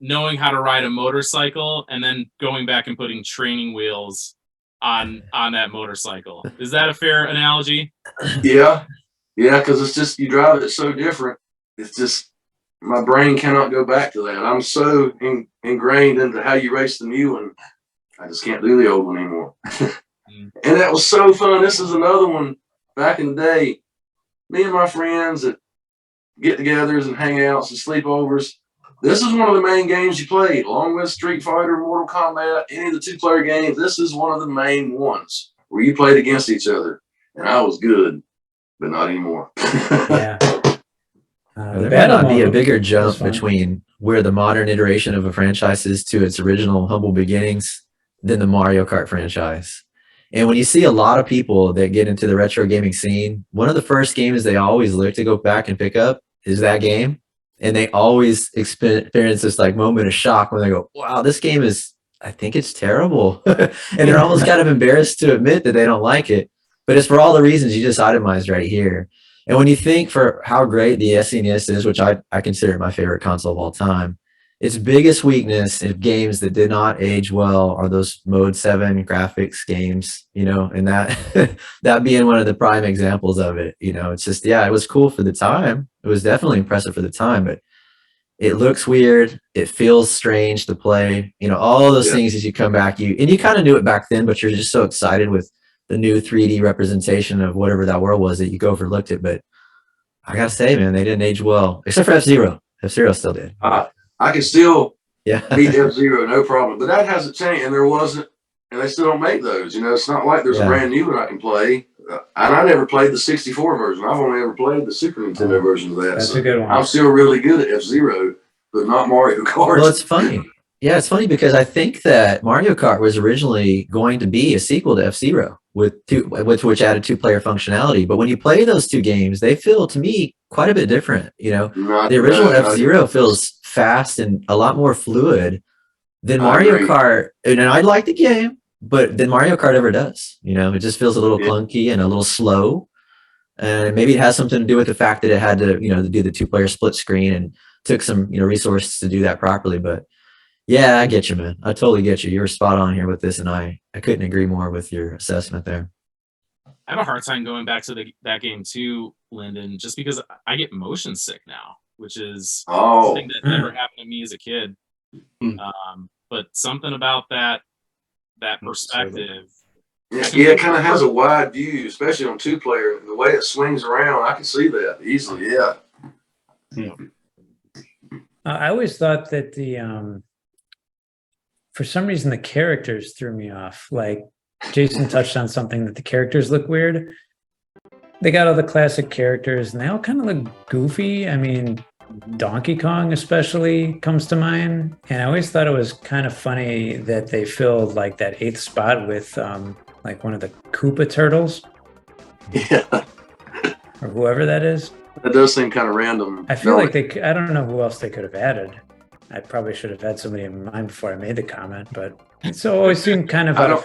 knowing how to ride a motorcycle and then going back and putting training wheels on that motorcycle. Is that a fair analogy? Yeah, because it's just you drive it so different. It's just my brain cannot go back to that. I'm so ingrained into how you race the new one. I just can't do the old one anymore. And that was so fun. This is another one back in the day. Me and my friends at get-togethers and hangouts and sleepovers. This is one of the main games you played, along with Street Fighter, Mortal Kombat, any of the two-player games. This is one of the main ones where you played against each other. And I was good, but not anymore. There might not be a bigger jump between where the modern iteration of a franchise is to its original humble beginnings than the Mario Kart franchise. And when you see a lot of people that get into the retro gaming scene, one of the first games they always look to go back and pick up is that game. And they always experience this like moment of shock when they go, wow, this game is, I think it's terrible. And they're almost kind of embarrassed to admit that they don't like it. But it's for all the reasons you just itemized right here. And when you think for how great the SNES is, which I consider my favorite console of all time, its biggest weakness in games that did not age well are those Mode 7 graphics games, you know, and that being one of the prime examples of it. You know, it's just, yeah, it was cool for the time. It was definitely impressive for the time, but it looks weird. It feels strange to play, you know, all those things as you come back, and you kind of knew it back then, but you're just so excited with the new 3D representation of whatever that world was that you overlooked it. But I gotta say, man, they didn't age well, except for F-Zero. F-Zero still did. I can still beat F-Zero, no problem. But that hasn't changed, and there wasn't, and they still don't make those. You know, it's not like there's a brand new one I can play. And I never played the 64 version. I've only ever played the Super Nintendo version of that. That's a good one. I'm still really good at F-Zero, but not Mario Kart. Well, it's funny. Yeah, it's funny because I think that Mario Kart was originally going to be a sequel to F-Zero which added two-player functionality. But when you play those two games, they feel to me quite a bit different. You know, the original F-Zero feels fast and a lot more fluid than Mario Kart. And I like the game, than Mario Kart ever does. You know, it just feels a little clunky and a little slow. And maybe it has something to do with the fact that it had to, to do the 2-player split screen and took some, resources to do that properly. But yeah, I get you, man. I totally get you. You're spot on here with this, and I couldn't agree more with your assessment there. I have a hard time going back to that game too, Lyndon, just because I get motion sick now, which is something that never happened to me as a kid. But something about that perspective. Yeah, it kind of has a wide view, especially on 2-player. The way it swings around, I can see that easily. Yeah. I always thought that for some reason the characters threw me off. Like Jason touched on something, that the characters look weird. They got all the classic characters and they all kind of look goofy. I mean, Donkey Kong especially comes to mind. And I always thought it was kind of funny that they filled like that 8th spot with like one of the Koopa turtles. Yeah. Or whoever that is. That does seem kind of random. I feel like I don't know who else they could have added. I probably should have had somebody in mind before I made the comment, but it's always seemed kind of out of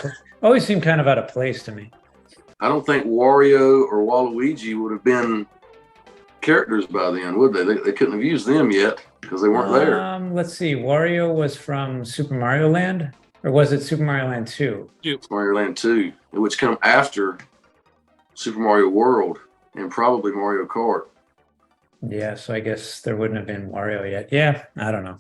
place to me. I don't think Wario or Waluigi would have been characters by then, would they? They couldn't have used them yet because they weren't there. Let's see. Wario was from Super Mario Land, or was it Super Mario Land 2? Super Mario Land 2, which come after Super Mario World and probably Mario Kart. Yeah, so I guess there wouldn't have been Wario yet. Yeah, I don't know.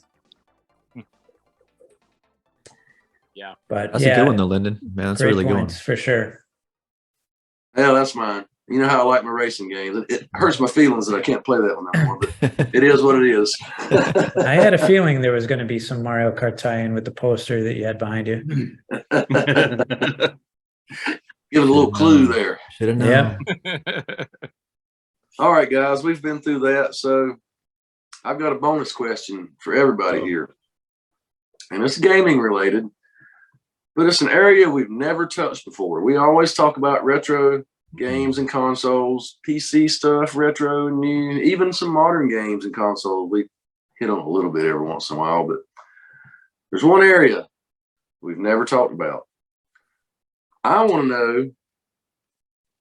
Yeah, but that's a good one though, Lyndon. Man, that's a really good one for sure. Yeah, that's mine. You know how I like my racing games. It hurts my feelings that I can't play that one anymore, but it is what it is. I had a feeling there was going to be some Mario Kart tie-in with the poster that you had behind you. Give it a little clue there. Should have known. Yeah. All right, guys, we've been through that. So I've got a bonus question for everybody here. And it's gaming related, but it's an area we've never touched before. We always talk about retro games and consoles, PC stuff, retro, new, even some modern games and consoles. We hit on a little bit every once in a while, but there's one area we've never talked about. I want to know,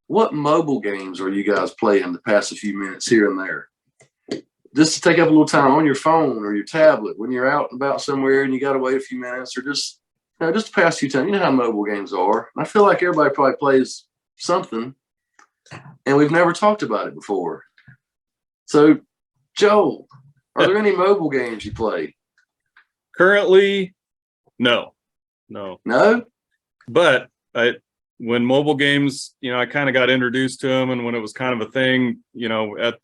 what mobile games are you guys playing to pass a few minutes here and there? Just to take up a little time on your phone or your tablet when you're out and about somewhere and you got to wait a few minutes, or just to pass a few time. You know how mobile games are. I feel like everybody probably plays something, and we've never talked about it before. So, Joel, are there any mobile games you play? Currently, no. But when mobile games, I kind of got introduced to them, and when it was kind of a thing,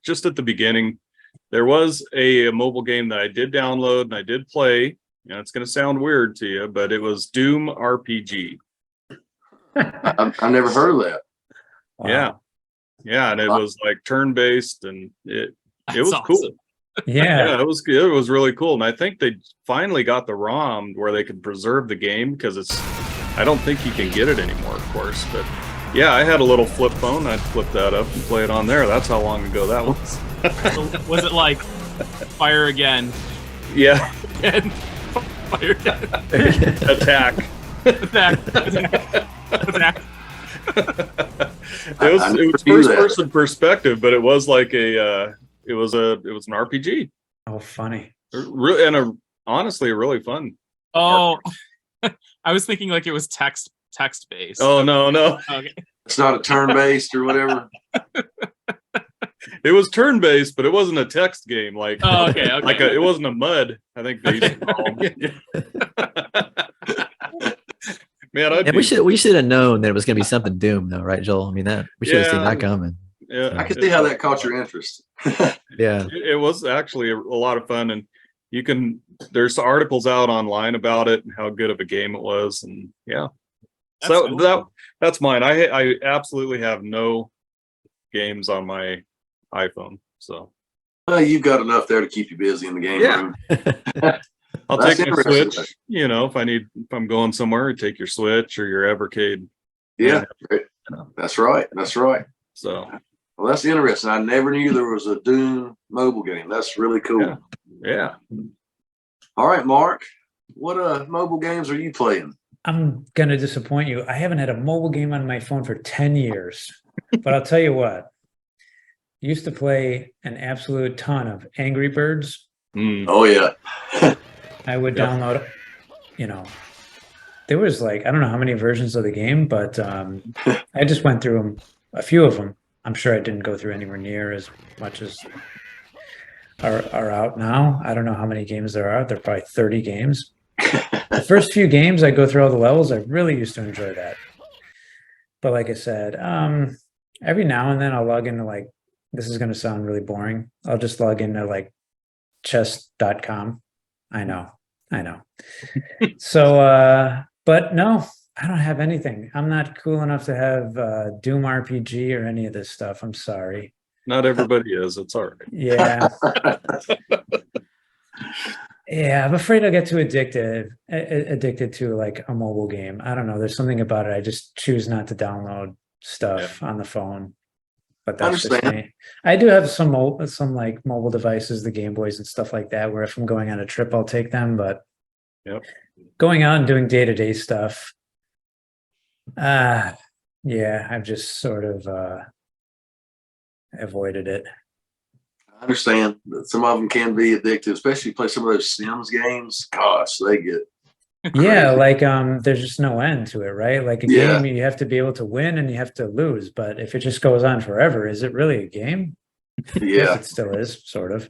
just at the beginning, there was a mobile game that I did download and I did play. It's going to sound weird to you, but it was Doom RPG. I've never heard of that. Wow. Yeah, and it was like turn-based, and it was awesome. Cool. Yeah, it was really cool, and I think they finally got the ROM where they could preserve the game, because I don't think you can get it anymore, of course, but yeah, I had a little flip phone. I'd flip that up and play it on there. That's how long ago that was. So was it like fire again? Yeah. And fire again. Attack. Attack. It was first person perspective, but it was like it was an RPG. Oh, funny. Honestly, really fun. Oh, I was thinking like it was text based. Oh, no. Okay. It's not a turn-based or whatever. It was turn-based, but it wasn't a text game. Like, okay. Like it wasn't a mud, I think they used to call them. Man, we should have known that it was going to be something Doom, though, right, Joel? I mean, we should have seen that coming. Yeah, I can see how that caught your interest. Yeah, it was actually a lot of fun, and there's articles out online about it and how good of a game it was, and yeah. So cool. That's mine. I absolutely have no games on my iPhone, so. Well, you've got enough there to keep you busy in the game room. I'll take my Switch, if I'm going somewhere, take your Switch or your Evercade. Yeah, that's right. So, well, that's interesting. I never knew there was a Doom mobile game. That's really cool. Yeah. All right, Mark, what mobile games are you playing? I'm gonna disappoint you. I haven't had a mobile game on my phone for 10 years. But I'll tell you what, I used to play an absolute ton of Angry Birds. Oh yeah. I would download, there was like, I don't know how many versions of the game, but I just went through them, a few of them. I'm sure I didn't go through anywhere near as much as are out now. I don't know how many games there are. There are probably 30 games. The first few games, I go through all the levels. I really used to enjoy that. But like I said, every now and then I'll log into like, this is going to sound really boring. I'll just log into like chess.com. I know. So, but no, I don't have anything. I'm not cool enough to have Doom RPG or any of this stuff. I'm sorry. Not everybody is. It's all right. Yeah. Yeah, I'm afraid I'll get too addicted to like a mobile game. I don't know. There's something about it. I just choose not to download stuff on the phone. But that's just me. I do have some like mobile devices, the Game Boys and stuff like that, where if I'm going on a trip, I'll take them. But going out and doing day-to-day stuff, yeah, I've just sort of avoided it. I understand that some of them can be addictive, especially if you play some of those Sims games. Gosh, they get yeah, like there's just no end to it, right? Like a game, you have to be able to win and you have to lose. But if it just goes on forever, is it really a game? Yeah, it still is, sort of.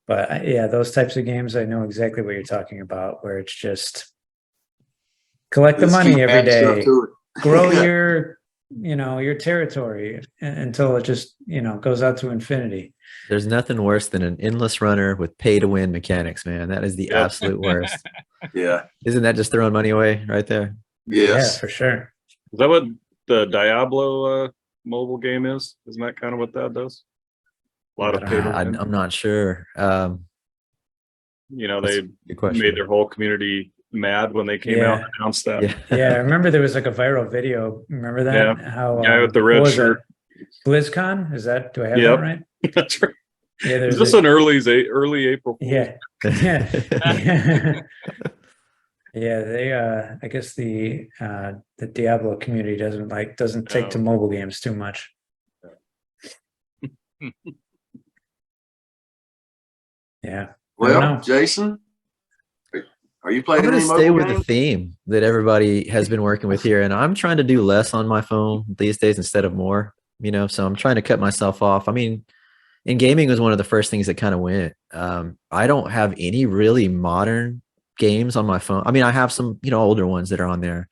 But yeah, those types of games, I know exactly what you're talking about, where it's just collect the money every day, grow your territory until it just goes out to infinity. There's nothing worse than an endless runner with pay to win mechanics, man. That is the absolute worst. Yeah. Isn't that just throwing money away right there? Yes. Yeah, for sure. Is that what the Diablo mobile game is? Isn't that kind of what that does? A lot of pay to win. I'm not sure. They made their whole community mad when they came out and announced that. Yeah, I remember there was like a viral video. Remember that? Yeah. How with the red shirt. BlizzCon? Do I have that right? That's right. Yeah, is this an early April Fool? Yeah. Yeah, they I guess the Diablo community doesn't take to mobile games too much. Yeah. Well, Jason, are you playing? I'm going to stay with games? the theme that everybody has been working with here, and I'm trying to do less on my phone these days instead of more. So I'm trying to cut myself off. I mean, and gaming was one of the first things that kind of went. I don't have any really modern games on my phone. I mean, I have some, older ones that are on there.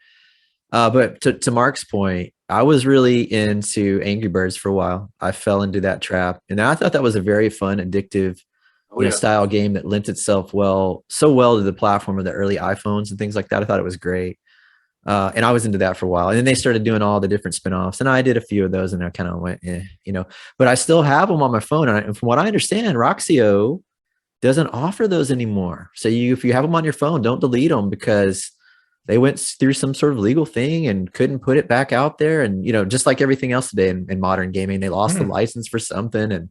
But to Mark's point, I was really into Angry Birds for a while. I fell into that trap, and I thought that was a very fun, addictive, style game that lent itself so well to the platform of the early iPhones and things like that. I thought it was great. And I was into that for a while. And then they started doing all the different spinoffs, and I did a few of those, and I kind of went, but I still have them on my phone. And from what I understand, Roxio doesn't offer those anymore. So if you have them on your phone, don't delete them, because they went through some sort of legal thing and couldn't put it back out there. And, just like everything else today in modern gaming, they lost the license for something. And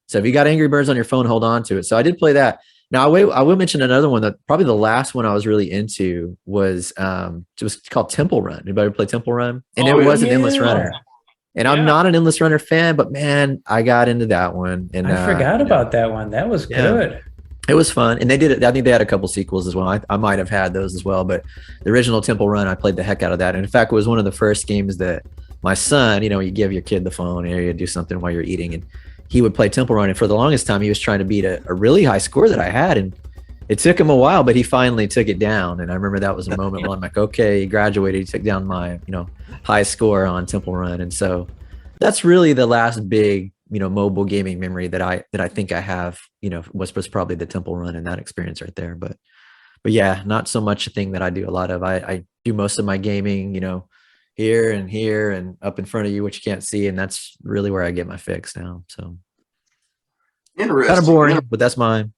so if you got Angry Birds on your phone, hold on to it. So I did play that. Now I will mention another one that probably the last one I was really into was it was called Temple Run. Anybody ever play Temple Run? And it was an endless runner. And I'm not an endless runner fan, but man, I got into that one. And I forgot about that one. That was good. It was fun. And they did it. I think they had a couple sequels as well. I might have had those as well, but the original Temple Run, I played the heck out of that. And in fact, it was one of the first games that my son, you give your kid the phone and you do something while you're eating, and he would play Temple Run. And for the longest time, he was trying to beat a really high score that I had. And it took him a while, but he finally took it down. And I remember that was a moment where I'm like, okay, he graduated. He took down my, high score on Temple Run. And so that's really the last big, mobile gaming memory that I think I have, was probably the Temple Run and that experience right there. But yeah, not so much a thing that I do a lot of. I do most of my gaming, here and up in front of you, which you can't see. And that's really where I get my fix now. So interesting. Kind of boring, but that's mine.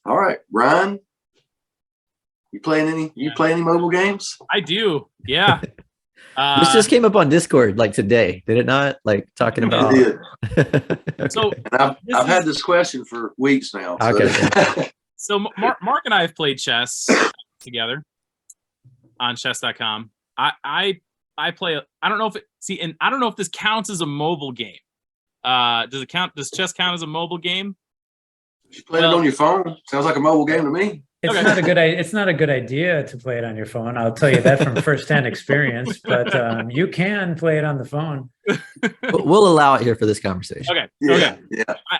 All right, Ryan, you play any mobile games? I do. Yeah. This just came up on Discord like today, did it not? Like talking about. It did. Okay. So and I've had this question for weeks now. So. Okay. So Mark and I have played chess together. on chess.com. I play. I don't know if and I don't know if this counts as a mobile game. Does it count? Does chess count as a mobile game? You play it on your phone. Sounds like a mobile game to me. It's not a good. It's not a good idea to play it on your phone. I'll tell you that from firsthand experience. But you can play it on the phone. We'll allow it here for this conversation. Okay. Yeah.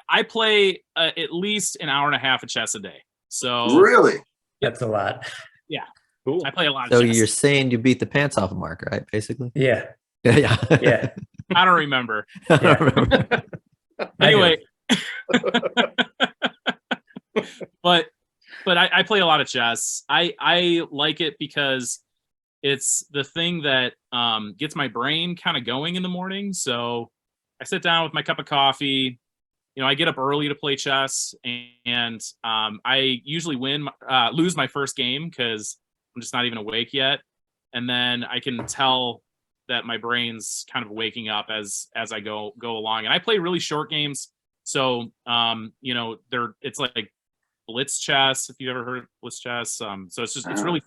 I play at least an hour and a half of chess a day. So really, that's a lot. Yeah. Cool. I play a lot. So of chess. you're saying you beat the pants off of Mark, right? Basically. Yeah. Yeah. Yeah. I don't remember. I don't remember. Anyway. but I play a lot of chess. I like it because it's the thing that gets my brain kind of going in the morning. So I sit down with my cup of coffee. You know, I get up early to play chess, and I usually lose my first game because I'm just not even awake yet. And then I can tell that my brain's kind of waking up as I go along. And I play really short games. So, you know, it's like blitz chess, if you've ever heard of blitz chess. So it's really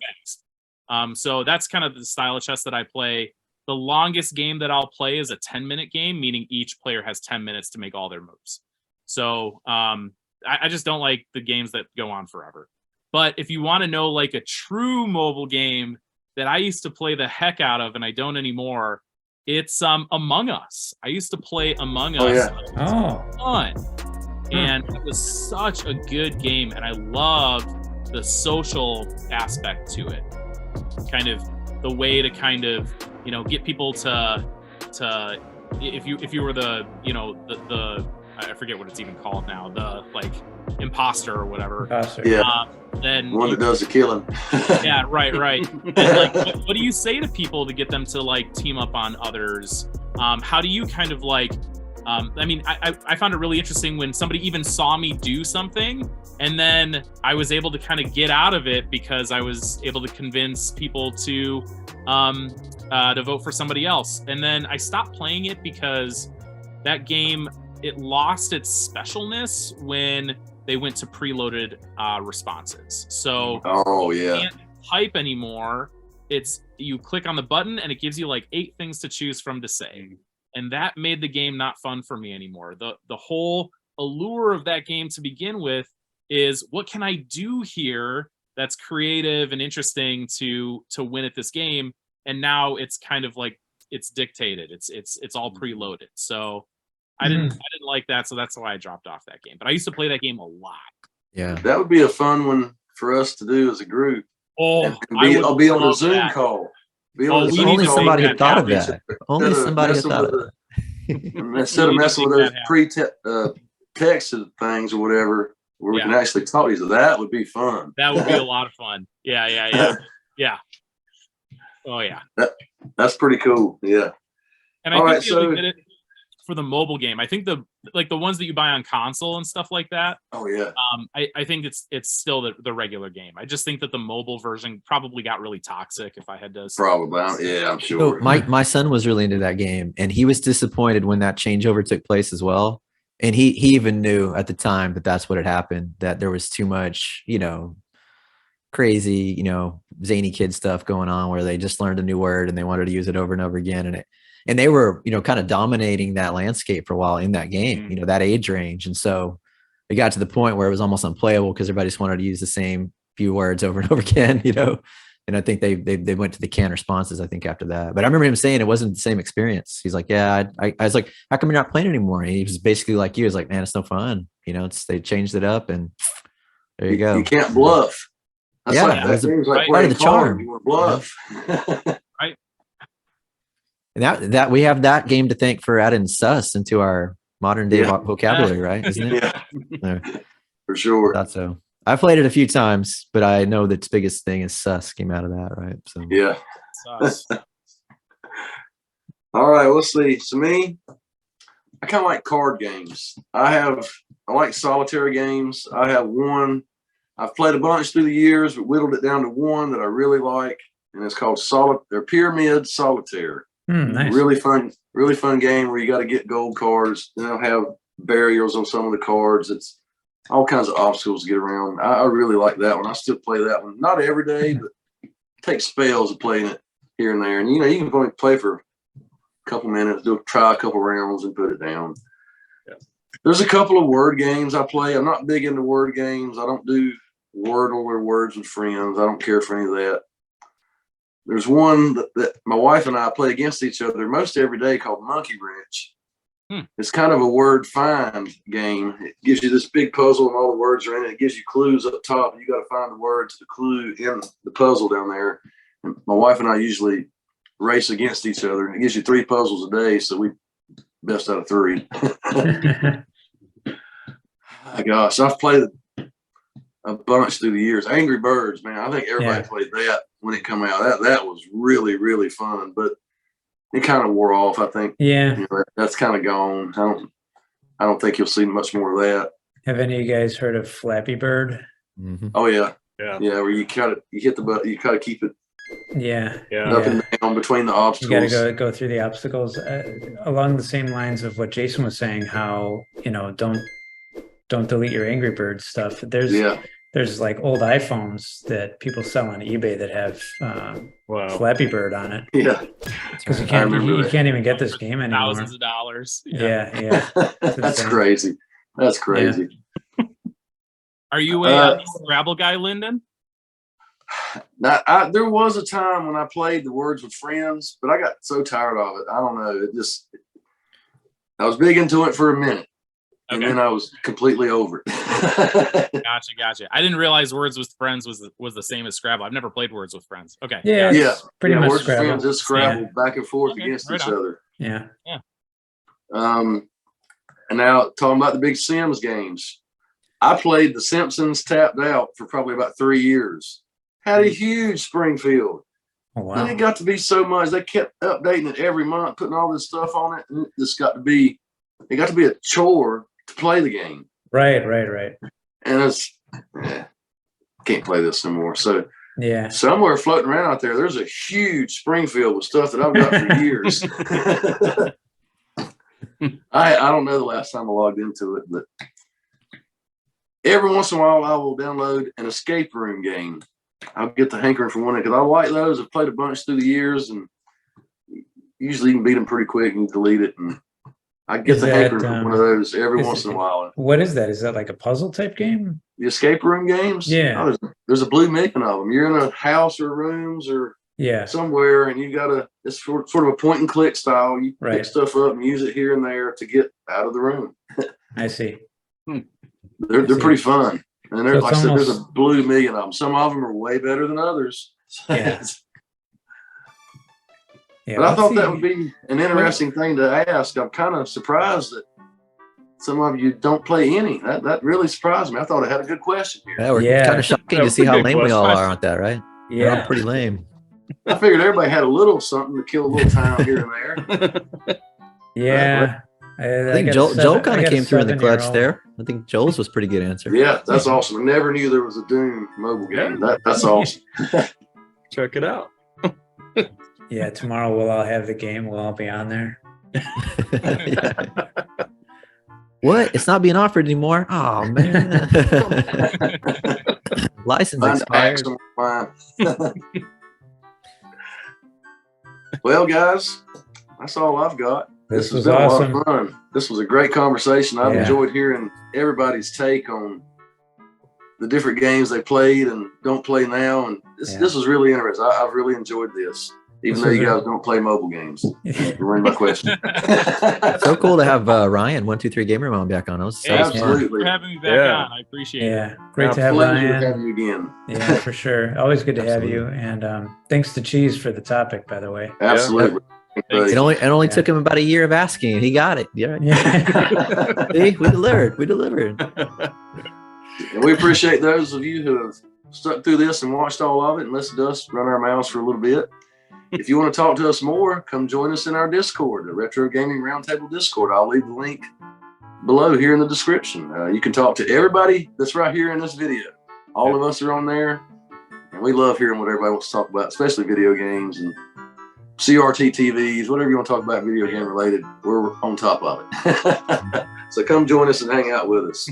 fast. So that's kind of the style of chess that I play. The longest game that I'll play is a 10-minute game, meaning each player has 10 minutes to make all their moves. So I just don't like the games that go on forever. But if you want to know like a true mobile game that I used to play the heck out of and I don't anymore, it's Among Us. I used to play Among Us. Fun. And it was such a good game, and I loved the social aspect to it. Kind of the way to kind of, you know, get people to if you were the, you know, the I forget what it's even called now, the like imposter or whatever. Imposter. Yeah. Then one that does the killing. Yeah, right. And like, what do you say to people to get them to like team up on others? How do you kind of like? I mean, I found it really interesting when somebody even saw me do something, and then I was able to kind of get out of it because I was able to convince people to vote for somebody else. And then I stopped playing it because that game, it lost its specialness when they went to preloaded responses. So you can't type anymore. It's you click on the button and it gives you like 8 things to choose from to say. And that made the game not fun for me anymore. The whole allure of that game to begin with is, what can I do here that's creative and interesting to win at this game? And now it's kind of like it's dictated. It's all preloaded. So I didn't like that, so that's why I dropped off that game. But I used to play that game a lot. Yeah, that would be a fun one for us to do as a group. I'll be on a Zoom call. Only somebody had thought of that. Only somebody had thought of that. Instead of messing with those pre-texted things or whatever, where we can actually talk to each other, that would be fun. That would be a lot of fun. Yeah. Oh yeah. That's pretty cool. Yeah. And I think they only did it for the mobile game. I think the ones that you buy on console and stuff like that. Oh yeah. I think it's still the regular game. I just think that the mobile version probably got really toxic. If I had to probably, yeah, I'm sure. So my son was really into that game, and he was disappointed when that changeover took place as well. And he even knew at the time that that's what had happened, that there was too much, you know, crazy, you know, zany kid stuff going on where they just learned a new word and they wanted to use it over and over again. And they were, you know, kind of dominating that landscape for a while in that game, you know, that age range. And so it got to the point where it was almost unplayable because everybody just wanted to use the same few words over and over again, you know. And I think they went to the canned responses, I think, after that. But I remember him saying it wasn't the same experience. He's like, yeah, I was like, how come you're not playing anymore? And he was basically like you. He was like, man, it's no fun. You know, they changed it up, and there you go. You can't bluff. That's like part of the charm. You want to bluff. Right. And that we have that game to thank for adding sus into our modern day vocabulary, right? Isn't it? Yeah. For sure. Thought so. I played it a few times, but I know that its biggest thing is sus came out of that, right? So yeah. All right, let's see. So me, I kind of like card games. I like solitaire games. I have one. I've played a bunch through the years, but whittled it down to one that I really like, and it's called Pyramid Solitaire. Nice. Really fun game where you got to get gold cards. Then they'll have burials on some of the cards. It's all kinds of obstacles to get around. I really like that one. I still play that one. Not every day, but take spells of playing it here and there. And, you know, you can only play for a couple minutes, try a couple rounds and put it down. Yeah. There's a couple of word games I play. I'm not big into word games. I don't do Wordle or Words with Friends. I don't care for any of that. There's one that my wife and I play against each other most every day called Monkey Wrench. It's kind of a word find game. It gives you this big puzzle and all the words are in it. It gives you clues up top. You got to find the words, the clue in the puzzle down there. And my wife and I usually race against each other. It gives you 3 puzzles a day, so we best out of 3. My gosh, I've played a bunch through the years. Angry Birds, man. I think everybody played that when it came out. That was really, really fun, but it kind of wore off, I think. Yeah. You know, that's kind of gone. I don't think you'll see much more of that. Have any of you guys heard of Flappy Bird? Mm-hmm. Oh yeah. Yeah. Where you hit the button, you gotta keep it up and down between the obstacles. You gotta go through the obstacles. Along the same lines of what Jason was saying, how, you know, don't delete your Angry Birds stuff. There's like old iPhones that people sell on eBay that have Flappy Bird on it. Yeah, because you can't even get this game anymore. Thousands of dollars. Yeah. That's crazy. That's crazy. Yeah. Are you a Scrabble guy, Lyndon? Now, there was a time when I played the Words with Friends, but I got so tired of it. I don't know. I was big into it for a minute. And then I was completely over it. Gotcha. I didn't realize Words with Friends was the same as Scrabble. I've never played Words with Friends. Okay. Yeah. Pretty much Words Scrabble. with Friends is Scrabble back and forth against each other. Yeah. And now talking about the big Sims games. I played The Simpsons Tapped Out for probably about 3 years. Had a huge Springfield. Oh, wow. And it got to be so much. They kept updating it every month, putting all this stuff on it. And it got to be a chore to play the game. Right. And can't play this anymore. So yeah, somewhere floating around out there's a huge Springfield with stuff that I've got for years. I don't know the last time I logged into it, but every once in a while I will download an escape room game. I'll get the hankering for one because I like those. I've played a bunch through the years, and usually you can beat them pretty quick and delete it. And I get the hankering for one of those every once in a while. What is that? Is that like a puzzle type game? The escape room games? Yeah. Oh, there's a blue million of them. You're in a house or rooms or somewhere, and you it's sort of a point and click style. You pick stuff up and use it here and there to get out of the room. I see. They're pretty fun. And there's a blue million of them. Some of them are way better than others. Yeah. But I thought that would be an interesting thing to ask. I'm kind of surprised that some of you don't play any. That really surprised me. I thought I had a good question here. Yeah, we're kind of shocking to see how lame we all are, aren't that, right? Yeah. We're pretty lame. I figured everybody had a little something to kill a little time here and there. Yeah. I think Joel kind of came through in the clutch there. I think Joel's was a pretty good answer. Yeah, that's awesome. I never knew there was a Doom mobile game. That's awesome. Check it out. Yeah, tomorrow we'll all have the game. We'll all be on there. What? It's not being offered anymore? Oh, man. License expired. Well, guys, that's all I've got. This was been awesome. A lot of fun. This was a great conversation. I've enjoyed hearing everybody's take on the different games they played and don't play now. And this was really interesting. I've really enjoyed this. Even though you guys don't play mobile games. Remember my question. So cool to have Ryan, 123 Gamer Mom, back on. Absolutely. Thanks for having me back on. I appreciate it. Yeah, great to have Ryan. To have you again. Yeah, for sure. Always good to have you. And thanks to Cheese for the topic, by the way. Absolutely. It only took him about a year of asking, and he got it. Yeah. See, we delivered. And we appreciate those of you who have stuck through this and watched all of it and listened to us run our mouths for a little bit. If you want to talk to us more, come join us in our Discord, the Retro Gaming Roundtable Discord. I'll leave the link below here in the description. You can talk to everybody that's right here in this video. All of us are on there, and we love hearing what everybody wants to talk about, especially video games and CRT TVs, whatever you want to talk about video game related. We're on top of it. So come join us and hang out with us.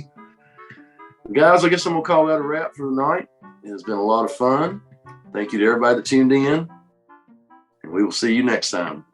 Guys, I guess I'm going to call that a wrap for the night. It has been a lot of fun. Thank you to everybody that tuned in. And we will see you next time.